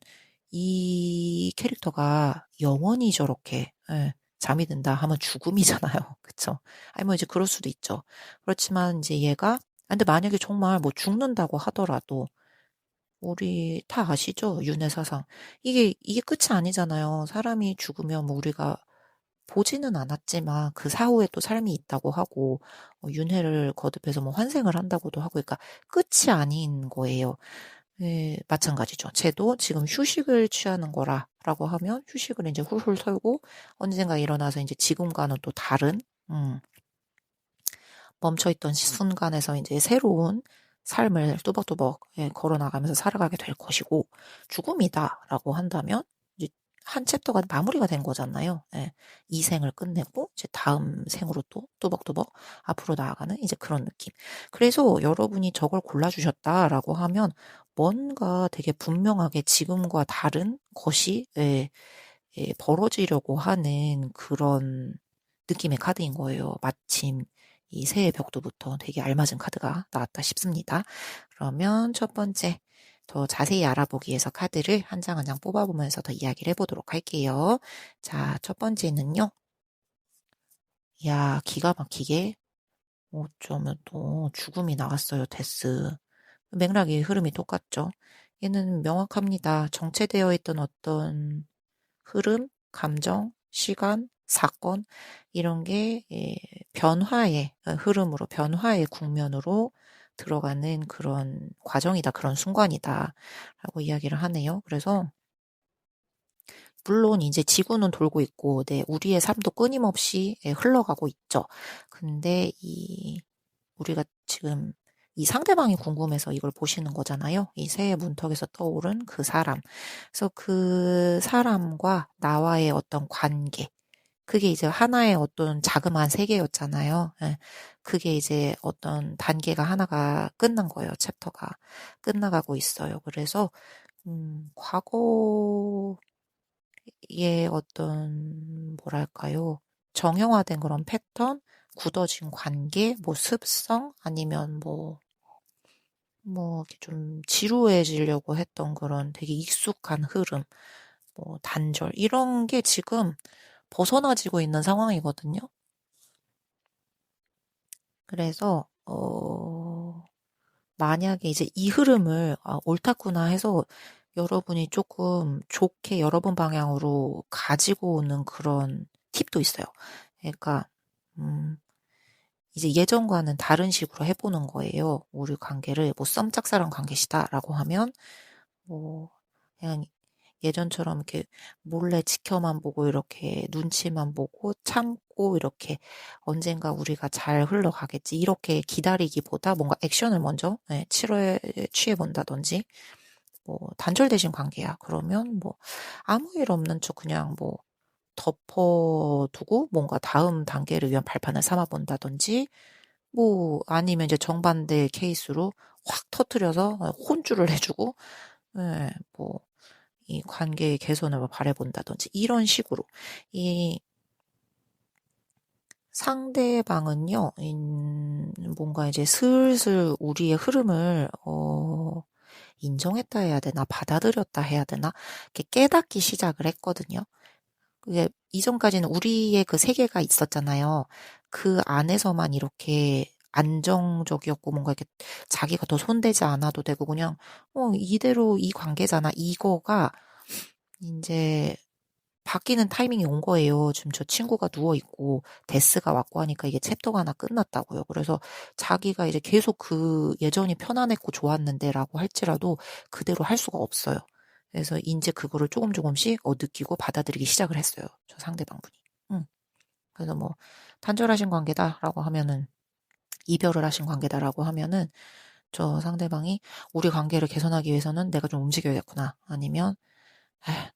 이 캐릭터가 영원히 저렇게 잠이 든다 하면 죽음이잖아요. 그쵸? 아니 뭐 이제 그럴 수도 있죠. 그렇지만 이제 얘가 근데 만약에 정말 뭐 죽는다고 하더라도 우리 다 아시죠? 윤회사상. 이게 끝이 아니잖아요. 사람이 죽으면 뭐 우리가 보지는 않았지만 그 사후에 또 삶이 있다고 하고 윤회를 거듭해서 뭐 환생을 한다고도 하고 그러니까 끝이 아닌 거예요. 예, 마찬가지죠. 쟤도 지금 휴식을 취하는 거라고 하면 휴식을 이제 훌훌 털고 언젠가 일어나서 이제 지금과는 또 다른 멈춰있던 순간에서 이제 새로운 삶을 뚜벅뚜벅 걸어나가면서 살아가게 될 것이고 죽음이다라고 한다면 이제 한 챕터가 마무리가 된 거잖아요. 예, 이 생을 끝내고 이제 다음 생으로 또 뚜벅뚜벅 앞으로 나아가는 이제 그런 느낌. 그래서 여러분이 저걸 골라주셨다라고 하면 뭔가 되게 분명하게 지금과 다른 것이 벌어지려고 하는 그런 느낌의 카드인 거예요. 마침 이 새해 벽두부터 되게 알맞은 카드가 나왔다 싶습니다. 그러면 첫 번째 더 자세히 알아보기 위해서 카드를 한 장 한 장 뽑아보면서 더 이야기를 해보도록 할게요. 자, 첫 번째는요. 이야, 기가 막히게 어쩌면 또 죽음이 나왔어요. 데스. 맥락의 흐름이 똑같죠. 얘는 명확합니다. 정체되어 있던 어떤 흐름, 감정, 시간, 사건 이런 게 변화의 흐름으로 변화의 국면으로 들어가는 그런 과정이다. 그런 순간이다. 라고 이야기를 하네요. 그래서 물론 이제 지구는 돌고 있고 네, 우리의 삶도 끊임없이 흘러가고 있죠. 근데 우리가 지금 이 상대방이 궁금해서 이걸 보시는 거잖아요. 이 새해 문턱에서 떠오른 그 사람. 그래서 그 사람과 나와의 어떤 관계. 그게 이제 하나의 어떤 자그마한 세계였잖아요. 예. 그게 이제 어떤 단계가 하나가 끝난 거예요. 챕터가 끝나가고 있어요. 그래서 과거의 어떤 뭐랄까요? 정형화된 그런 패턴, 굳어진 관계, 뭐 습성 아니면 뭐 이렇게 좀 지루해지려고 했던 그런 되게 익숙한 흐름, 뭐 단절 이런 게 지금 벗어나지고 있는 상황이거든요. 그래서 만약에 이제 이 흐름을 옳았구나 해서 여러분이 조금 좋게 여러분 방향으로 가지고 오는 그런 팁도 있어요. 그러니까 이제 예전과는 다른 식으로 해보는 거예요. 우리 관계를 뭐 썸짝사랑 관계시다라고 하면 뭐 그냥 예전처럼 이렇게 몰래 지켜만 보고 이렇게 눈치만 보고 참고 이렇게 언젠가 우리가 잘 흘러가겠지 이렇게 기다리기보다 뭔가 액션을 먼저 취해 본다든지 뭐 단절 대신 관계야. 그러면 뭐 아무 일 없는 척 그냥 뭐 덮어두고 뭔가 다음 단계를 위한 발판을 삼아본다든지, 뭐, 아니면 이제 정반대 케이스로 확 터트려서 혼쭐을 내주고, 예, 뭐, 이 관계의 개선을 바라본다든지, 이런 식으로. 이 상대방은요, 뭔가 이제 슬슬 우리의 흐름을, 인정했다 해야 되나, 받아들였다 해야 되나, 이렇게 깨닫기 시작을 했거든요. 그게 이전까지는 우리의 그 세계가 있었잖아요. 그 안에서만 이렇게 안정적이었고 뭔가 이렇게 자기가 더 손대지 않아도 되고 그냥 이대로 이 관계잖아. 이거가 이제 바뀌는 타이밍이 온 거예요. 지금 저 친구가 누워있고 데스가 왔고 하니까 이게 챕터가 하나 끝났다고요. 그래서 자기가 이제 계속 그 예전이 편안했고 좋았는데라고 할지라도 그대로 할 수가 없어요. 그래서 이제 그거를 조금씩 느끼고 받아들이기 시작을 했어요. 저 상대방분이. 응. 그래서 뭐 단절하신 관계다라고 하면은 이별을 하신 관계다라고 하면은 저 상대방이 우리 관계를 개선하기 위해서는 내가 좀 움직여야겠구나. 아니면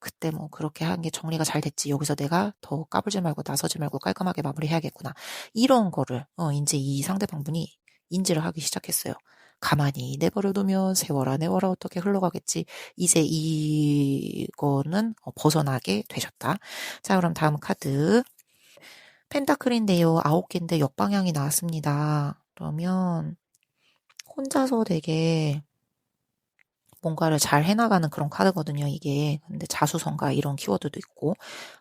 그때 뭐 그렇게 한 게 정리가 잘 됐지. 여기서 내가 더 까불지 말고 나서지 말고 깔끔하게 마무리해야겠구나. 이런 거를 이제 이 상대방분이 인지를 하기 시작했어요. 가만히 내버려두면 세월아 내월아 어떻게 흘러가겠지. 이제 이거는 벗어나게 되셨다. 자, 그럼 다음 카드. 펜타클인데요. 9개인데 역방향이 나왔습니다. 그러면 혼자서 되게 뭔가를 잘 해나가는 그런 카드거든요, 이게. 근데 자수성가 이런 키워드도 있고.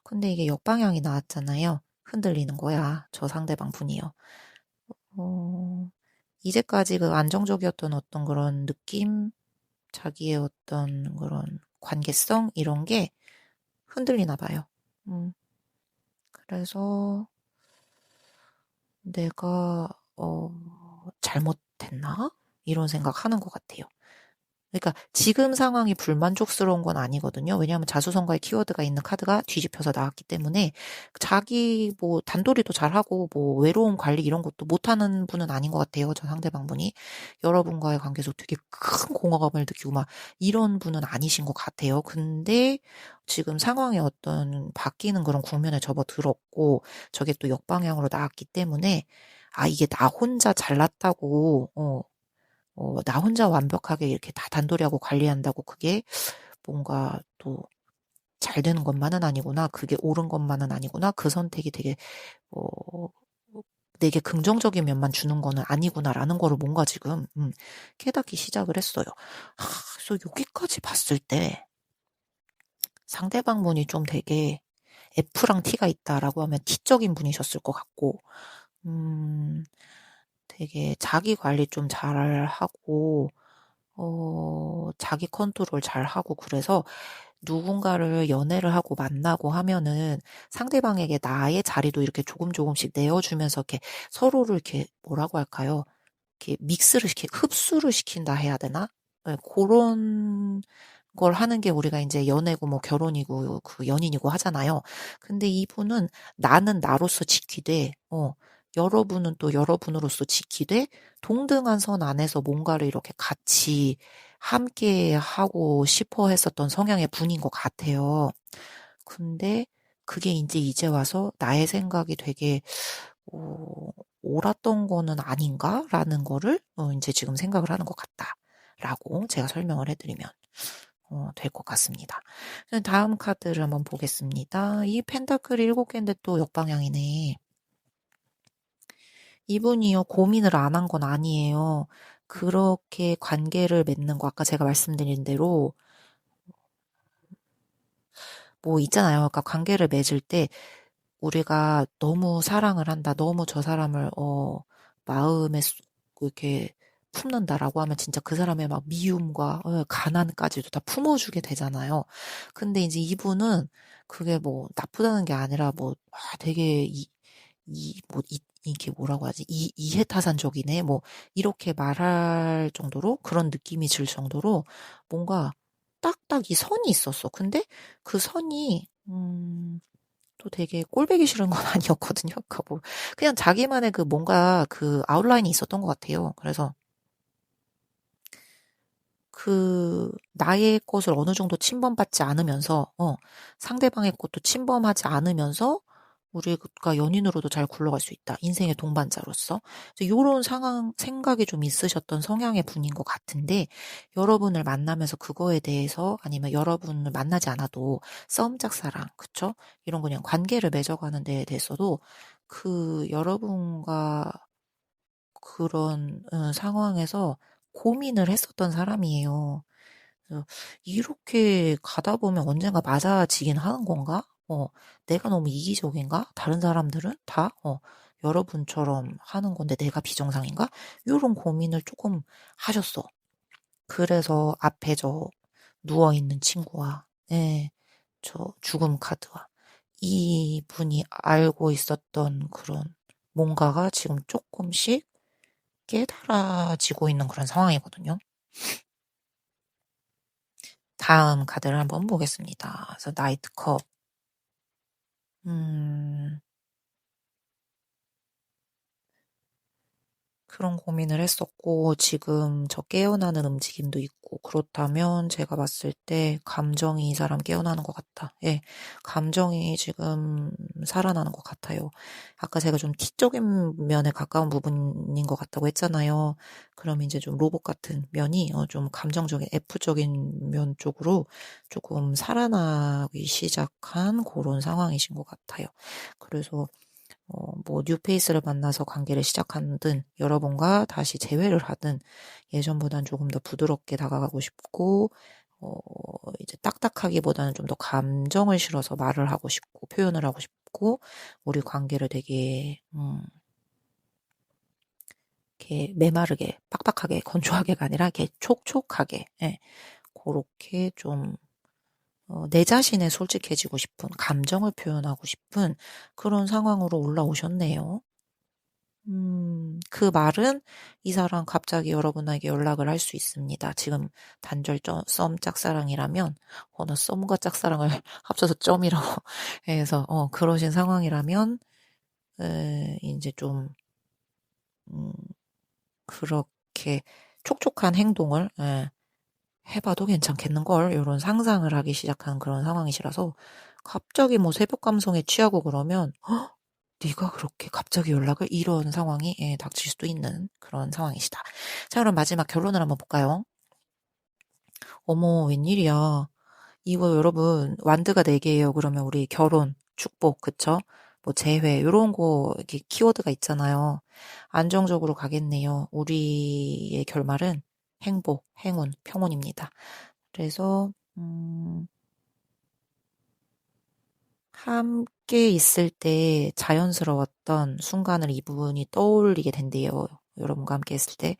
근데 이게 역방향이 나왔잖아요. 흔들리는 거야. 저 상대방 분이요. 어, 이제까지 그 안정적이었던 어떤 그런 느낌, 자기의 어떤 그런 관계성, 이런 게 흔들리나 봐요. 그래서 내가, 잘못했나? 이런 생각 하는 것 같아요. 그러니까 지금 상황이 불만족스러운 건 아니거든요. 왜냐하면 자수성가의 키워드가 있는 카드가 뒤집혀서 나왔기 때문에 자기 뭐 단도리도 잘하고 뭐 외로움 관리 이런 것도 못하는 분은 아닌 것 같아요. 저 상대방분이 여러분과의 관계에서 되게 큰 공허감을 느끼고 막 이런 분은 아니신 것 같아요. 근데 지금 상황이 어떤 바뀌는 그런 국면에 접어들었고 저게 또 역방향으로 나왔기 때문에 이게 나 혼자 잘났다고 나 혼자 완벽하게 이렇게 다 단도리하고 관리한다고 그게 뭔가 또 잘 되는 것만은 아니구나. 그게 옳은 것만은 아니구나. 그 선택이 되게, 어, 내게 긍정적인 면만 주는 거는 아니구나라는 거를 뭔가 지금, 깨닫기 시작을 했어요. 그래서 여기까지 봤을 때 상대방 분이 좀 되게 F랑 T가 있다라고 하면 T적인 분이셨을 것 같고, 되게 자기 관리 좀 잘하고, 자기 컨트롤 잘하고 그래서 누군가를 연애를 하고 만나고 하면은 상대방에게 나의 자리도 이렇게 조금씩 내어주면서 이렇게 서로를 이렇게 뭐라고 할까요? 이렇게 흡수를 시킨다 해야 되나? 네, 그런 걸 하는 게 우리가 이제 연애고 뭐 결혼이고 그 연인이고 하잖아요. 근데 이분은 나는 나로서 지키되, 여러분은 또 여러분으로서 지키되 동등한 선 안에서 뭔가를 이렇게 같이 함께 하고 싶어 했었던 성향의 분인 것 같아요. 근데 그게 이제 와서 나의 생각이 되게 옳았던 거는 아닌가라는 거를 이제 지금 생각을 하는 것 같다라고 제가 설명을 해드리면 될 것 같습니다. 다음 카드를 한번 보겠습니다. 이 펜타클이 7개인데 또 역방향이네. 이분이요, 고민을 안 한 건 아니에요. 그렇게 관계를 맺는 거, 아까 제가 말씀드린 대로, 뭐 있잖아요. 그러니까 관계를 맺을 때 우리가 너무 사랑을 한다, 너무 저 사람을, 마음에 이렇게 품는다라고 하면 진짜 그 사람의 막 미움과 가난까지도 다 품어주게 되잖아요. 근데 이제 이분은 그게 뭐 나쁘다는 게 아니라 뭐, 되게 이게 뭐라고 하지? 이해타산적이네? 뭐, 이렇게 말할 정도로 그런 느낌이 들 정도로 뭔가 딱딱 이 선이 있었어. 근데 그 선이, 또 되게 꼴보기 싫은 건 아니었거든요. 그러니까 뭐, 그냥 자기만의 그 뭔가 그 아웃라인이 있었던 것 같아요. 그래서 나의 것을 어느 정도 침범받지 않으면서, 상대방의 것도 침범하지 않으면서, 우리가 연인으로도 잘 굴러갈 수 있다. 인생의 동반자로서. 이런 생각이 좀 있으셨던 성향의 분인 것 같은데, 여러분을 만나면서 그거에 대해서, 아니면 여러분을 만나지 않아도 썸 짝사랑, 그쵸? 이런 그냥 관계를 맺어가는 데에 대해서도 여러분과 그런 상황에서 고민을 했었던 사람이에요. 그래서 이렇게 가다 보면 언젠가 맞아지긴 하는 건가? 내가 너무 이기적인가? 다른 사람들은 다, 여러분처럼 하는 건데 내가 비정상인가? 이런 고민을 조금 하셨어. 그래서 앞에 저 누워있는 친구와, 예, 저 죽음 카드와 이분이 알고 있었던 그런 뭔가가 지금 조금씩 깨달아지고 있는 그런 상황이거든요. 다음 카드를 한번 보겠습니다. 그래서 나이트컵. 음, 그런 고민을 했었고, 지금 저 깨어나는 움직임도 있고, 그렇다면 제가 봤을 때 감정이 이 사람 깨어나는 것 같다. 예, 감정이 지금 살아나는 것 같아요. 아까 제가 좀 T적인 면에 가까운 부분인 것 같다고 했잖아요. 그럼 이제 좀 로봇 같은 면이 좀 감정적인 F적인 면 쪽으로 조금 살아나기 시작한 그런 상황이신 것 같아요. 그래서 뭐 뉴페이스를 만나서 관계를 시작하든 여러분과 다시 재회를 하든 예전보단 조금 더 부드럽게 다가가고 싶고 어 이제 딱딱하기보다는 좀 더 감정을 실어서 말을 하고 싶고 표현을 하고 싶고 우리 관계를 되게 이렇게 메마르게 빡빡하게 건조하게가 아니라 이렇게 촉촉하게 예, 고렇게 좀 내 자신에 솔직해지고 싶은 감정을 표현하고 싶은 그런 상황으로 올라오셨네요. 그 말은 이 사람 갑자기 여러분에게 연락을 할 수 있습니다. 지금 단절점 썸 짝사랑이라면, 나 썸과 짝사랑을 합쳐서 점이라고 해서, 그러신 상황이라면, 이제 좀, 음, 그렇게 촉촉한 행동을, 해봐도 괜찮겠는걸, 이런 상상을 하기 시작한 그런 상황이시라서, 갑자기 뭐 새벽 감성에 취하고 그러면, 네가 그렇게 갑자기 연락을 이런 상황이 닥칠 수도 있는 그런 상황이시다. 자, 그럼 마지막 결론을 한번 볼까요? 어머, 웬일이야. 이거 여러분 완드가 4개예요. 그러면 우리 결혼, 축복, 그쵸? 뭐 재회 이런 거 이렇게 키워드가 있잖아요. 안정적으로 가겠네요. 우리의 결말은 행복, 행운, 평온입니다. 그래서 함께 있을 때 자연스러웠던 순간을 이분이 떠올리게 된대요. 여러분과 함께 했을 때.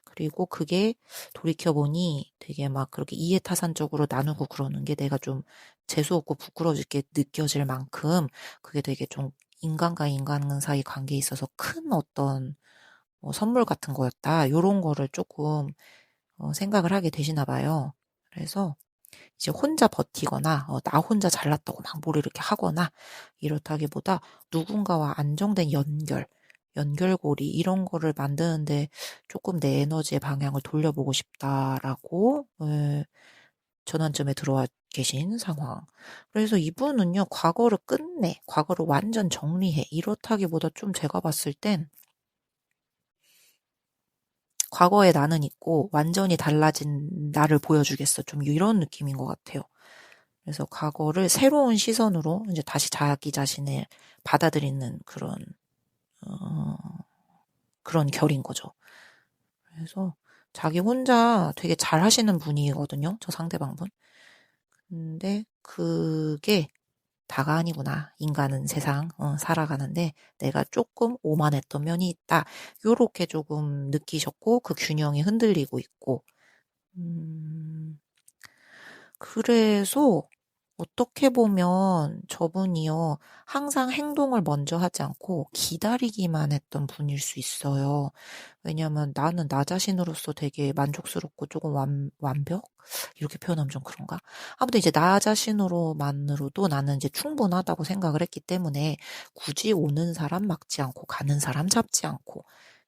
그리고 그게 돌이켜보니 되게 막 그렇게 이해타산적으로 나누고 그러는 게 내가 좀 재수없고 부끄러워지게 느껴질 만큼 그게 되게 좀 인간과 인간 사이 관계에 있어서 큰 어떤 선물 같은 거였다. 요런 거를 조금 생각을 하게 되시나 봐요. 그래서 이제 혼자 버티거나 나 혼자 잘났다고 막 뭘 이렇게 하거나 이렇다기보다 누군가와 안정된 연결고리 이런 거를 만드는데 조금 내 에너지의 방향을 돌려보고 싶다라고 전환점에 들어와 계신 상황. 그래서 이분은요, 과거를 끝내, 과거를 완전 정리해. 이렇다기보다 좀 제가 봤을 땐 과거의 나는 있고 완전히 달라진 나를 보여주겠어. 좀 이런 느낌인 것 같아요. 그래서 과거를 새로운 시선으로 이제 다시 자기 자신을 받아들이는 어, 그런 결인 거죠. 그래서 자기 혼자 되게 잘 하시는 분이거든요. 저 상대방분. 근데 그게 다가 아니구나. 인간은 세상 살아가는데 내가 조금 오만했던 면이 있다. 요렇게 조금 느끼셨고 그 균형이 흔들리고 있고 음, 그래서 어떻게 보면 저분이요, 항상 행동을 먼저 하지 않고 기다리기만 했던 분일 수 있어요. 왜냐면 나는 나 자신으로서 되게 만족스럽고 조금 완벽? 이렇게 표현하면 좀 그런가? 아무튼 이제 나 자신으로만으로도 나는 이제 충분하다고 생각을 했기 때문에 굳이 오는 사람 막지 않고 가는 사람 잡지 않고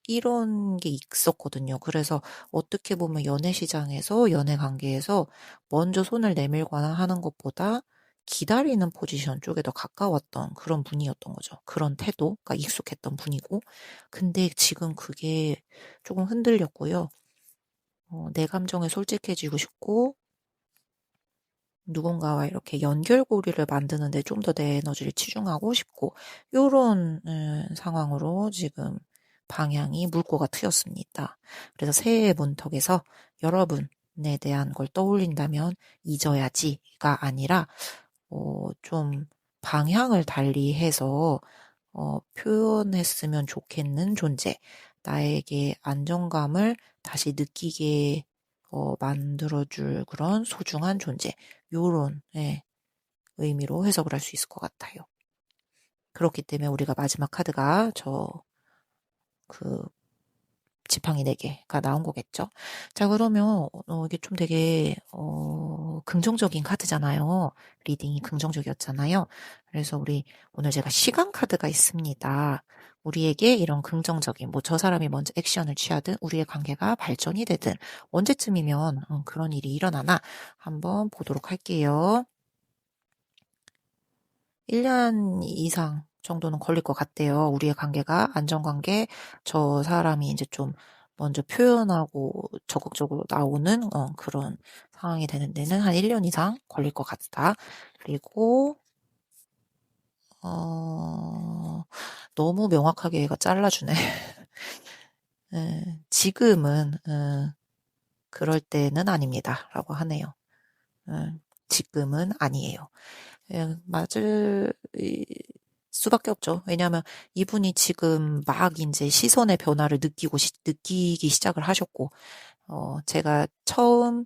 이런 게 있었거든요. 그래서 어떻게 보면 연애 시장에서, 연애 관계에서 먼저 손을 내밀거나 하는 것보다 기다리는 포지션 쪽에 더 가까웠던 그런 분이었던 거죠. 그런 태도가 익숙했던 분이고. 근데 지금 그게 조금 흔들렸고요. 내 감정에 솔직해지고 싶고, 누군가와 이렇게 연결고리를 만드는데 좀 더 내 에너지를 치중하고 싶고, 요런 상황으로 지금 방향이 물꼬가 트였습니다. 그래서 새해 문턱에서 여러분에 대한 걸 떠올린다면 잊어야지가 아니라 좀 방향을 달리해서 표현했으면 좋겠는 존재, 나에게 안정감을 다시 느끼게 만들어줄 그런 소중한 존재, 요런 의미로 해석을 할 수 있을 것 같아요. 그렇기 때문에 우리가 마지막 카드가 그 지팡이 4개가 나온 거겠죠. 자, 그러면 이게 좀 되게 긍정적인 카드잖아요. 리딩이 긍정적이었잖아요. 그래서 우리 오늘 제가 시간 카드가 있습니다. 우리에게 이런 긍정적인, 뭐 저 사람이 먼저 액션을 취하든 우리의 관계가 발전이 되든 언제쯤이면 그런 일이 일어나나 한번 보도록 할게요. 1년 이상 정도는 걸릴 것 같대요. 우리의 관계가, 안전관계, 저 사람이 이제 좀 먼저 표현하고 적극적으로 나오는 그런 상황이 되는 데는 한 1년 이상 걸릴 것 같다. 그리고, 너무 명확하게 얘가 잘라주네. 지금은, 그럴 때는 아닙니다. 라고 하네요. 지금은 아니에요. 맞을 수밖에 없죠. 왜냐하면 이분이 지금 막 이제 시선의 변화를 느끼기 시작을 하셨고, 제가 처음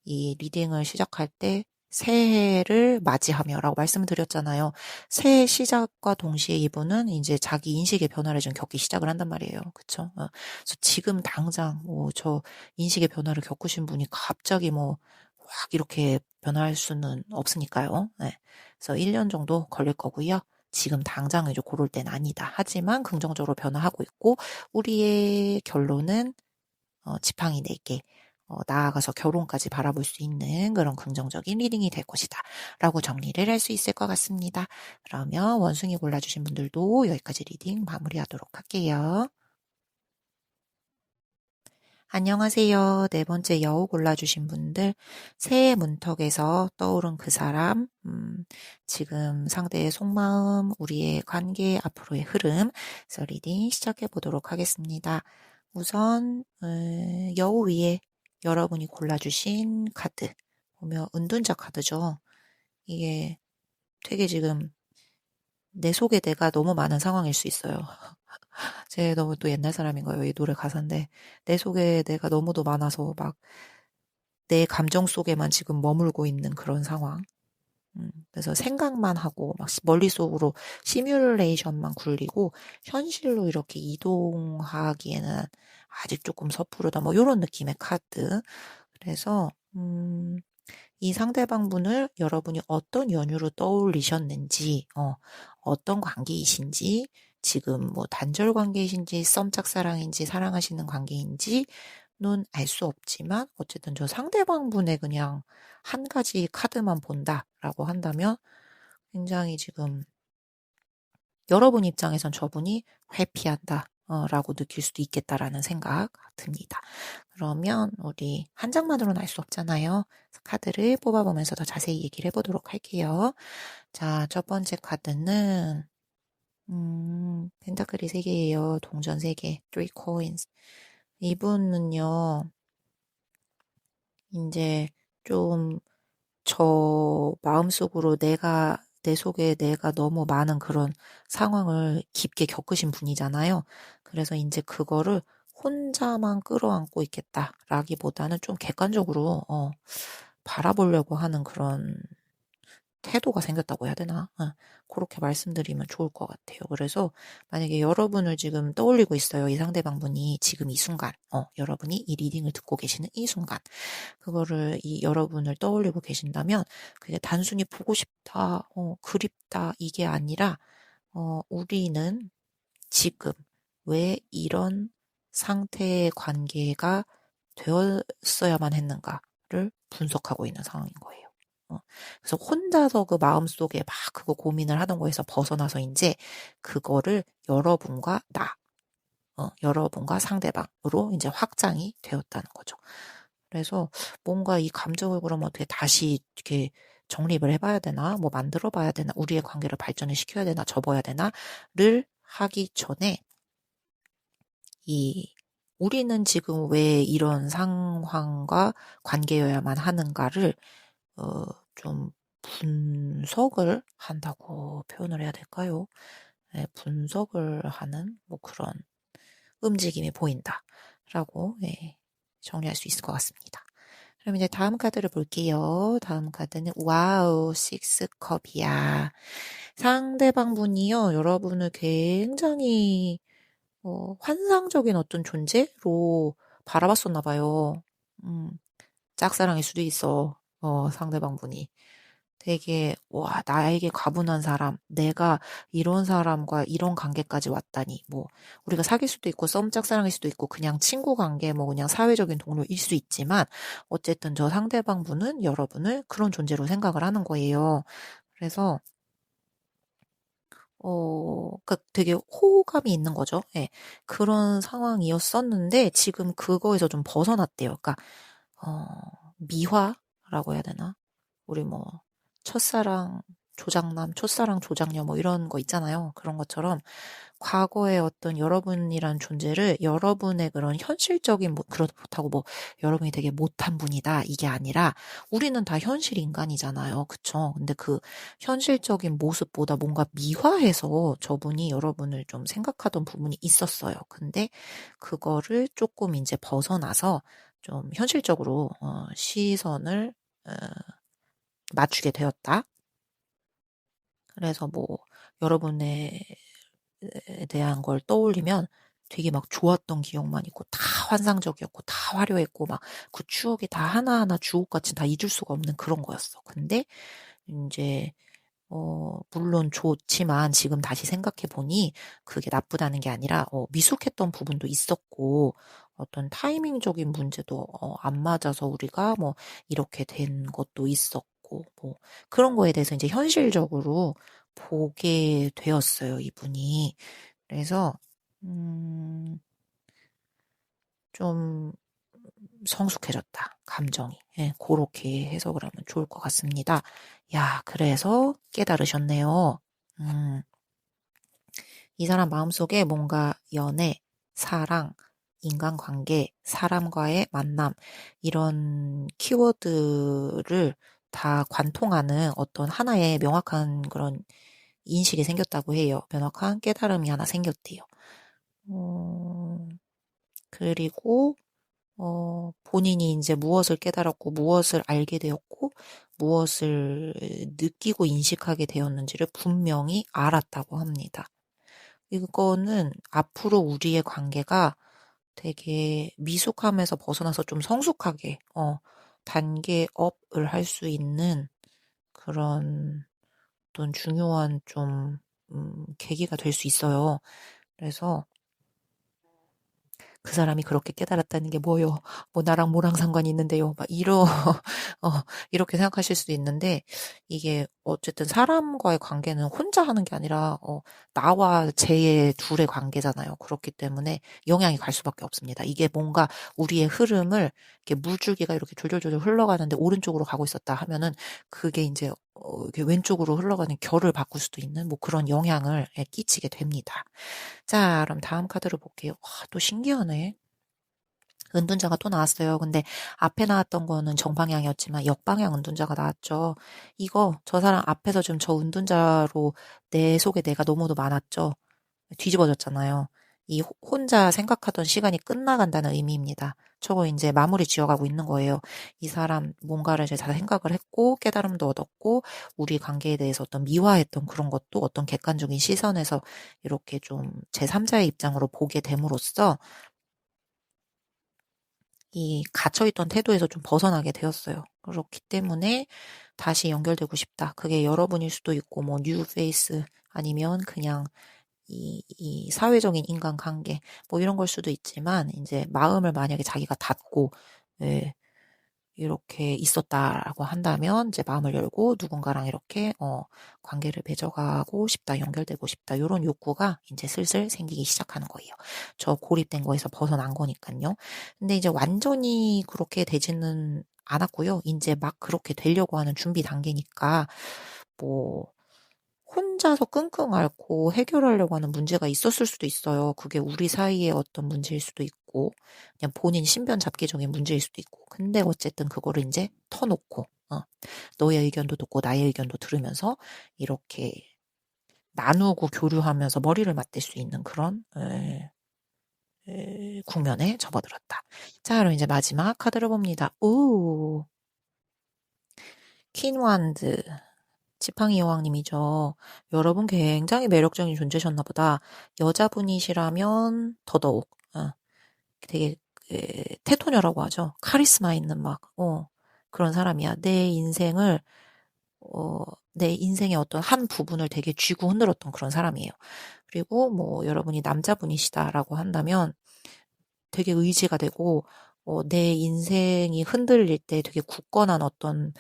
이 리딩을 시작할 때 새해를 맞이하며라고 말씀을 드렸잖아요. 새해 시작과 동시에 이분은 이제 자기 인식의 변화를 좀 겪기 시작을 한단 말이에요. 그쵸? 그래서 지금 당장 저 인식의 변화를 겪으신 분이 갑자기 확 이렇게 변할 수는 없으니까요. 네. 그래서 1년 정도 걸릴 거고요. 지금 당장 이제 고를 때는 아니다. 하지만 긍정적으로 변화하고 있고, 우리의 결론은 지팡이 4개, 나아가서 결혼까지 바라볼 수 있는 그런 긍정적인 리딩이 될 것이다. 라고 정리를 할 수 있을 것 같습니다. 그러면 원숭이 골라주신 분들도 여기까지 리딩 마무리하도록 할게요. 안녕하세요. 4번째 여우 골라주신 분들, 새해 문턱에서 떠오른 그 사람, 지금 상대의 속마음, 우리의 관계, 앞으로의 흐름, 그래서 리딩 시작해 보도록 하겠습니다. 우선 여우 위에 여러분이 골라주신 카드, 보면 은둔자 카드죠. 이게 되게 지금 내 속에 내가 너무 많은 상황일 수 있어요. 제 너무 또 옛날 사람인 거예요. 이 노래 가사인데 내 속에 내가 너무도 많아서 막 내 감정 속에만 지금 머물고 있는 그런 상황. 그래서 생각만 하고 막 머릿속으로 시뮬레이션만 굴리고 현실로 이렇게 이동하기에는 아직 조금 섣부르다. 뭐 이런 느낌의 카드. 그래서 이 상대방 분을 여러분이 어떤 연유로 떠올리셨는지, 어떤 관계이신지, 지금 뭐 단절 관계이신지, 썸짝사랑인지, 사랑하시는 관계인지는 알 수 없지만, 어쨌든 저 상대방 분의 그냥 한 가지 카드만 본다라고 한다면, 굉장히 지금 여러분 입장에선 저분이 회피한다. 라고 느낄 수도 있겠다라는 생각 듭니다. 그러면 우리 한 장만으로는 알 수 없잖아요. 카드를 뽑아보면서 더 자세히 얘기를 해보도록 할게요. 자, 첫 번째 카드는 펜타클이 3개예요. 동전 3개, 3 coins. 이분은요, 이제 좀 저 마음속으로 내 속에 내가 너무 많은 그런 상황을 깊게 겪으신 분이잖아요. 그래서 이제 그거를 혼자만 끌어안고 있겠다라기보다는 좀 객관적으로 바라보려고 하는 그런 태도가 생겼다고 해야 되나? 그렇게 말씀드리면 좋을 것 같아요. 그래서 만약에 여러분을 지금 떠올리고 있어요. 이 상대방 분이 지금 이 순간, 여러분이 이 리딩을 듣고 계시는 이 순간, 그거를 여러분을 떠올리고 계신다면 그게 단순히 보고 싶다, 그립다 이게 아니라 우리는 지금 왜 이런 상태의 관계가 되었어야만 했는가를 분석하고 있는 상황인 거예요. 그래서 혼자서 그 마음속에 막 그거 고민을 하던 거에서 벗어나서 이제 그거를 여러분과 여러분과 상대방으로 이제 확장이 되었다는 거죠. 그래서 뭔가 이 감정을 그럼 어떻게 다시 이렇게 정립을 해봐야 되나, 뭐 만들어봐야 되나, 우리의 관계를 발전을 시켜야 되나, 접어야 되나를 하기 전에 우리는 지금 왜 이런 상황과 관계여야만 하는가를 좀 분석을 한다고 표현을 해야 될까요? 네, 분석을 하는 뭐 그런 움직임이 보인다라고 정리할 수 있을 것 같습니다. 그럼 이제 다음 카드를 볼게요. 다음 카드는 와우, 식스컵이야. 상대방 분이요, 여러분을 굉장히 환상적인 어떤 존재로 바라봤었나 봐요. 짝사랑일 수도 있어. 상대방 분이. 되게, 와, 나에게 과분한 사람, 내가 이런 사람과 이런 관계까지 왔다니, 뭐, 우리가 사귈 수도 있고, 썸 짝사랑일 수도 있고, 그냥 친구 관계, 뭐, 그냥 사회적인 동료일 수 있지만, 어쨌든 저 상대방 분은 여러분을 그런 존재로 생각을 하는 거예요. 그래서, 되게 호감이 있는 거죠. 예. 그런 상황이었었는데, 지금 그거에서 좀 벗어났대요. 그러니까, 어, 미화라고 해야 되나? 우리 뭐, 첫사랑, 조장남, 첫사랑, 조장녀 뭐 이런 거 있잖아요. 그런 것처럼 과거의 어떤 여러분이란 존재를 여러분의 그런 현실적인 그렇다고 뭐 여러분이 되게 못한 분이다 이게 아니라 우리는 다 현실 인간이잖아요. 그쵸? 근데 그 현실적인 모습보다 뭔가 미화해서 저분이 여러분을 좀 생각하던 부분이 있었어요. 근데 그거를 조금 이제 벗어나서 좀 현실적으로 시선을 어, 맞추게 되었다. 그래서 뭐 여러분에 대한 걸 떠올리면 되게 막 좋았던 기억만 있고 다 환상적이었고 다 화려했고 막 그 추억이 다 하나하나 주옥같이 다 잊을 수가 없는 그런 거였어. 근데 이제 물론 좋지만 지금 다시 생각해 보니 그게 나쁘다는 게 아니라 미숙했던 부분도 있었고 어떤 타이밍적인 문제도 안 맞아서 우리가 뭐 이렇게 된 것도 있었고 뭐 그런 거에 대해서 이제 현실적으로 보게 되었어요, 이분이. 그래서 좀 성숙해졌다, 감정이. 예, 그렇게 해석을 하면 좋을 것 같습니다. 야, 그래서 깨달으셨네요. 음, 이 사람 마음속에 뭔가 연애, 사랑, 인간관계, 사람과의 만남, 이런 키워드를 다 관통하는 어떤 하나의 명확한 그런 인식이 생겼다고 해요. 명확한 깨달음이 하나 생겼대요. 그리고 본인이 이제 무엇을 깨달았고, 무엇을 알게 되었고, 무엇을 느끼고 인식하게 되었는지를 분명히 알았다고 합니다. 이거는 앞으로 우리의 관계가 되게 미숙함에서 벗어나서 좀 성숙하게, 단계 업을 할 수 있는 그런 어떤 중요한 좀, 계기가 될 수 있어요. 그래서 그 사람이 그렇게 깨달았다는 게 뭐요? 뭐 나랑 뭐랑 상관이 있는데요? 막 어, 이렇게 생각하실 수도 있는데 이게 어쨌든 사람과의 관계는 혼자 하는 게 아니라 나와 쟤의 둘의 관계잖아요. 그렇기 때문에 영향이 갈 수밖에 없습니다. 이게 뭔가 우리의 흐름을 이렇게 물줄기가 이렇게 졸졸졸 흘러가는데 오른쪽으로 가고 있었다 하면은 그게 이제 이렇게 왼쪽으로 흘러가는 결을 바꿀 수도 있는 뭐 그런 영향을 끼치게 됩니다. 자, 그럼 다음 카드를 볼게요. 와, 또 신기하네. 은둔자가 또 나왔어요. 근데 앞에 나왔던 거는 정방향이었지만 역방향 은둔자가 나왔죠. 저 사람 앞에서 좀 저 은둔자로 내 속에 내가 너무도 많았죠. 뒤집어졌잖아요. 이 혼자 생각하던 시간이 끝나간다는 의미입니다. 저거 이제 마무리 지어가고 있는 거예요. 이 사람 뭔가를 이제 잘 생각을 했고 깨달음도 얻었고 우리 관계에 대해서 어떤 미화했던 그런 것도 어떤 객관적인 시선에서 이렇게 좀 제3자의 입장으로 보게 됨으로써 이 갇혀있던 태도에서 좀 벗어나게 되었어요. 그렇기 때문에 다시 연결되고 싶다. 그게 여러분일 수도 있고 뭐 뉴페이스 아니면 그냥 이 사회적인 인간관계, 뭐 이런 걸 수도 있지만, 이제 마음을 만약에 자기가 닫고, 예, 이렇게 있었다라고 한다면, 이제 마음을 열고 누군가랑 이렇게, 관계를 맺어가고 싶다, 연결되고 싶다, 이런 욕구가 이제 슬슬 생기기 시작하는 거예요. 저 고립된 거에서 벗어난 거니까요. 근데 이제 완전히 그렇게 되지는 않았고요. 이제 막 그렇게 되려고 하는 준비 단계니까, 뭐, 혼자서 끙끙 앓고 해결하려고 하는 문제가 있었을 수도 있어요. 그게 우리 사이의 어떤 문제일 수도 있고, 그냥 본인 신변 잡기적인 문제일 수도 있고. 근데 어쨌든 그거를 이제 터놓고, 너의 의견도 듣고 나의 의견도 들으면서 이렇게 나누고 교류하면서 머리를 맞댈 수 있는 그런, 국면에 접어들었다. 자, 그럼 이제 마지막 카드를 봅니다. 오, 퀸완드. 지팡이 여왕님이죠. 여러분 굉장히 매력적인 존재셨나 보다. 여자분이시라면 더더욱 되게 테토녀라고 하죠. 카리스마 있는 막 그런 사람이야. 내 인생의 어떤 한 부분을 되게 쥐고 흔들었던 그런 사람이에요. 그리고 뭐 여러분이 남자분이시다라고 한다면 되게 의지가 되고 내 인생이 흔들릴 때 되게 굳건한 어떤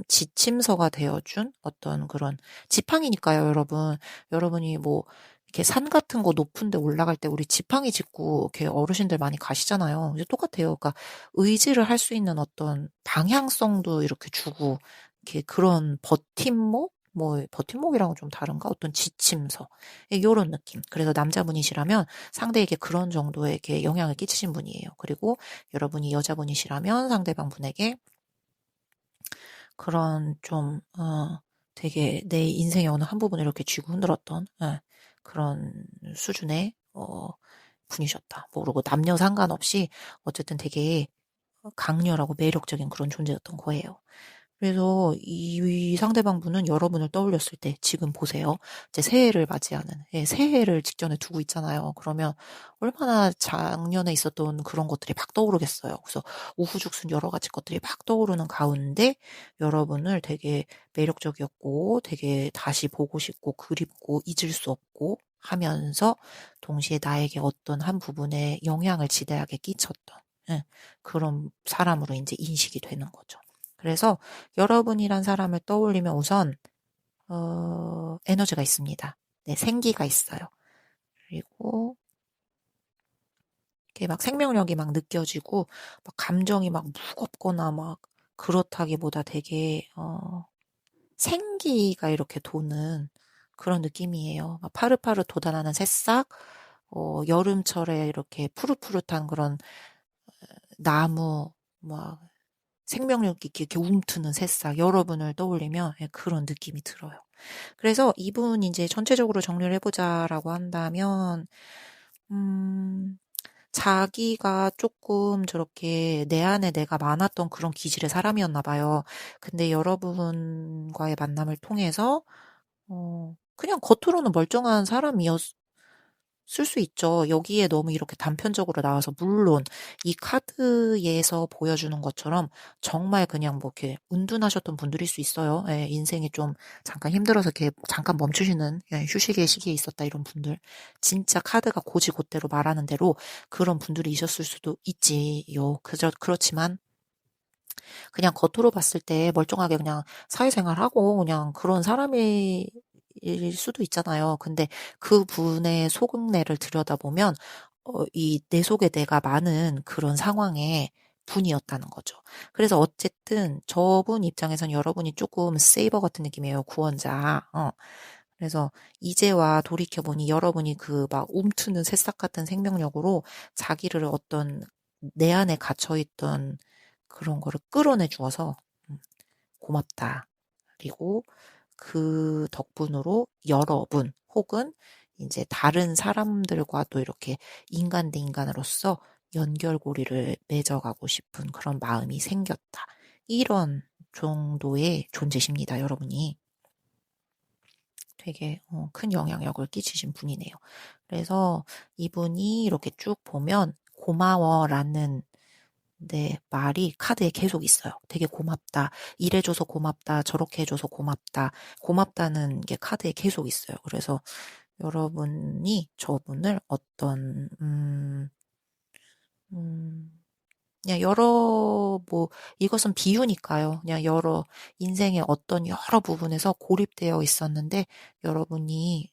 지침서가 되어준 어떤 그런 지팡이니까요, 여러분. 여러분이 뭐, 이렇게 산 같은 거 높은 데 올라갈 때 우리 지팡이 짚고 이렇게 어르신들 많이 가시잖아요. 이제 똑같아요. 그러니까 의지를 할 수 있는 어떤 방향성도 이렇게 주고, 이렇게 그런 버팀목? 뭐, 버팀목이랑은 좀 다른가? 어떤 지침서. 요런 느낌. 그래서 남자분이시라면 상대에게 그런 정도의 이렇게 영향을 끼치신 분이에요. 그리고 여러분이 여자분이시라면 상대방 분에게 그런 좀, 되게 내 인생의 어느 한 부분을 이렇게 쥐고 흔들었던, 그런 수준의, 분이셨다. 모르고 남녀 상관없이 어쨌든 되게 강렬하고 매력적인 그런 존재였던 거예요. 그래서 이 상대방 분은 여러분을 떠올렸을 때 지금 보세요. 이제 새해를 맞이하는, 새해를 직전에 두고 있잖아요. 그러면 얼마나 작년에 있었던 그런 것들이 막 떠오르겠어요. 그래서 우후죽순 여러 가지 것들이 막 떠오르는 가운데 여러분을 되게 매력적이었고 되게 다시 보고 싶고 그립고 잊을 수 없고 하면서 동시에 나에게 어떤 한 부분에 영향을 지대하게 끼쳤던 그런 사람으로 이제 인식이 되는 거죠. 그래서 여러분이란 사람을 떠올리면 우선 에너지가 있습니다. 네, 생기가 있어요. 그리고 이렇게 막 생명력이 막 느껴지고 막 감정이 막 무겁거나 막 그렇다기보다 되게 생기가 이렇게 도는 그런 느낌이에요. 막 파릇파릇 돋아나는 새싹, 여름철에 이렇게 푸릇푸릇한 그런 나무, 막 생명력 있게 이렇게 움트는 새싹, 여러분을 떠올리면 그런 느낌이 들어요. 그래서 이분 이제 전체적으로 정리를 해보자라고 한다면, 음, 자기가 조금 저렇게 내 안에 내가 많았던 그런 기질의 사람이었나 봐요. 근데 여러분과의 만남을 통해서, 그냥 겉으로는 멀쩡한 사람이었을 수 있죠. 여기에 너무 이렇게 단편적으로 나와서, 물론 이 카드에서 보여주는 것처럼 정말 그냥 뭐 이렇게 은둔하셨던 분들일 수 있어요. 예, 인생이 좀 잠깐 힘들어서 이렇게 잠깐 멈추시는 휴식의 시기에 있었다 이런 분들. 진짜 카드가 고지고대로 말하는 대로 그런 분들이 있었을 수도 있지요. 그렇지만 그냥 겉으로 봤을 때 멀쩡하게 그냥 사회생활하고 그냥 그런 사람일 수도 있잖아요. 근데 그분의 속내를 들여다보면 이 내 속에 내가 많은 그런 상황에 분이었다는 거죠. 그래서 어쨌든 저분 입장에선 여러분이 조금 세이버 같은 느낌이에요. 구원자. 그래서 이제와 돌이켜보니 여러분이 그 막 움트는 새싹 같은 생명력으로 자기를 어떤 내 안에 갇혀있던 그런 거를 끌어내 주어서 고맙다. 그리고 그 덕분으로 여러분 혹은 이제 다른 사람들과도 이렇게 인간 대 인간으로서 연결고리를 맺어가고 싶은 그런 마음이 생겼다. 이런 정도의 존재십니다, 여러분이. 되게 큰 영향력을 끼치신 분이네요. 그래서 이분이 이렇게 쭉 보면 고마워라는 근데 말이 카드에 계속 있어요. 되게 고맙다. 이래줘서 고맙다. 저렇게 해줘서 고맙다. 고맙다는 게 카드에 계속 있어요. 그래서 여러분이 저분을 어떤, 음, 그냥 이것은 비유니까요. 그냥 인생의 어떤 여러 부분에서 고립되어 있었는데, 여러분이,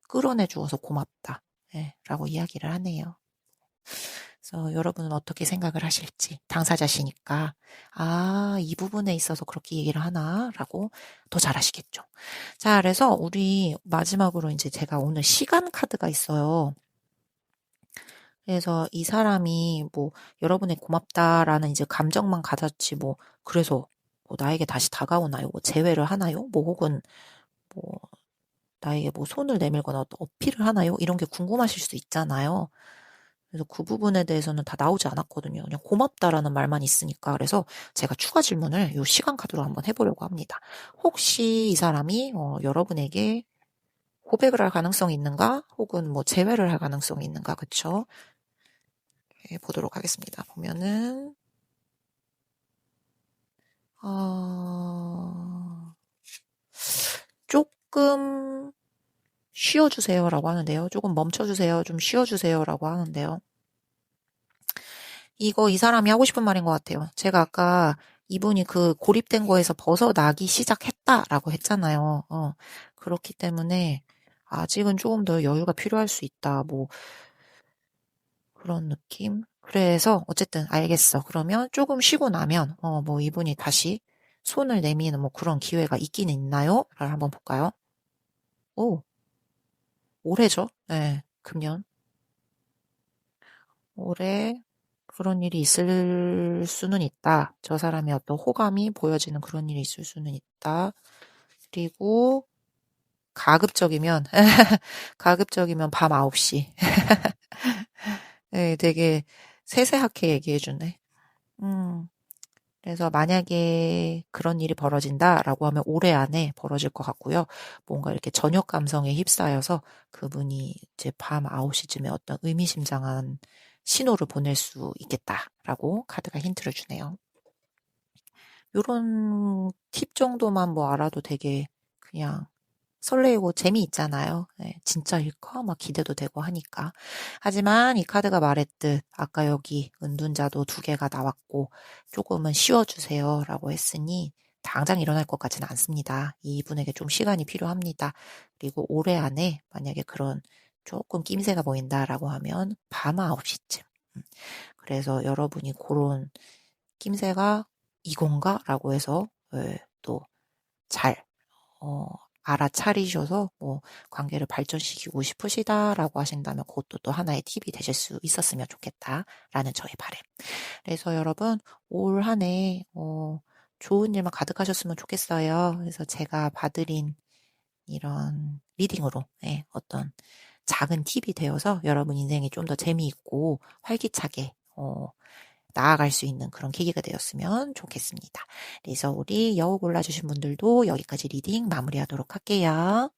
끌어내 주어서 고맙다. 예, 라고 이야기를 하네요. 그래서 여러분은 어떻게 생각을 하실지, 당사자시니까, 이 부분에 있어서 그렇게 얘기를 하나라고 더 잘하시겠죠. 자, 그래서 우리 마지막으로 이제 제가 오늘 시간 카드가 있어요. 그래서 이 사람이 여러분의 고맙다라는 이제 감정만 가졌지 그래서 나에게 다시 다가오나요? 재회를 하나요? 혹은 뭐 나에게 손을 내밀거나 어떤 어필을 하나요? 이런 게 궁금하실 수 있잖아요. 그래서 그 부분에 대해서는 다 나오지 않았거든요. 그냥 고맙다라는 말만 있으니까. 그래서 제가 추가 질문을 이 시간 카드로 한번 해보려고 합니다. 혹시 이 사람이 여러분에게 고백을 할 가능성이 있는가? 혹은 재회를 할 가능성이 있는가? 그쵸? 보도록 하겠습니다. 보면은 조금 쉬어주세요라고 하는데요. 조금 멈춰주세요. 좀 쉬어주세요라고 하는데요. 이 사람이 하고 싶은 말인 것 같아요. 제가 아까 이분이 그 고립된 거에서 벗어나기 시작했다라고 했잖아요. 그렇기 때문에 아직은 조금 더 여유가 필요할 수 있다. 그런 느낌? 그래서 어쨌든 알겠어. 그러면 조금 쉬고 나면 이분이 다시 손을 내미는 그런 기회가 있긴 있나요? 를 한번 볼까요? 오, 올해죠? 네, 금년. 올해 그런 일이 있을 수는 있다. 저 사람의 어떤 호감이 보여지는 그런 일이 있을 수는 있다. 그리고 가급적이면 가급적이면 밤 9시. 네, 되게 세세하게 얘기해주네. 음. 그래서 만약에 그런 일이 벌어진다라고 하면 올해 안에 벌어질 것 같고요. 뭔가 이렇게 저녁 감성에 휩싸여서 그분이 이제 밤 9시쯤에 어떤 의미심장한 신호를 보낼 수 있겠다라고 카드가 힌트를 주네요. 요런 팁 정도만 알아도 되게 그냥 설레고 재미있잖아요. 네, 진짜일까? 막 기대도 되고 하니까. 하지만 이 카드가 말했듯 아까 여기 은둔자도 2개가 나왔고 조금은 쉬어주세요 라고 했으니 당장 일어날 것 같지는 않습니다. 이분에게 좀 시간이 필요합니다. 그리고 올해 안에 만약에 그런 조금 낌새가 보인다라고 하면 밤 9시쯤. 그래서 여러분이 그런 낌새가 이건가? 라고 해서 또 잘 알아차리셔서 관계를 발전시키고 싶으시다라고 하신다면 그것도 또 하나의 팁이 되실 수 있었으면 좋겠다라는 저의 바람. 그래서 여러분 올 한 해 좋은 일만 가득하셨으면 좋겠어요. 그래서 제가 봐드린 이런 리딩으로 어떤 작은 팁이 되어서 여러분 인생이 좀 더 재미있고 활기차게 나아갈 수 있는 그런 계기가 되었으면 좋겠습니다. 그래서 우리 여우 골라주신 분들도 여기까지 리딩 마무리하도록 할게요.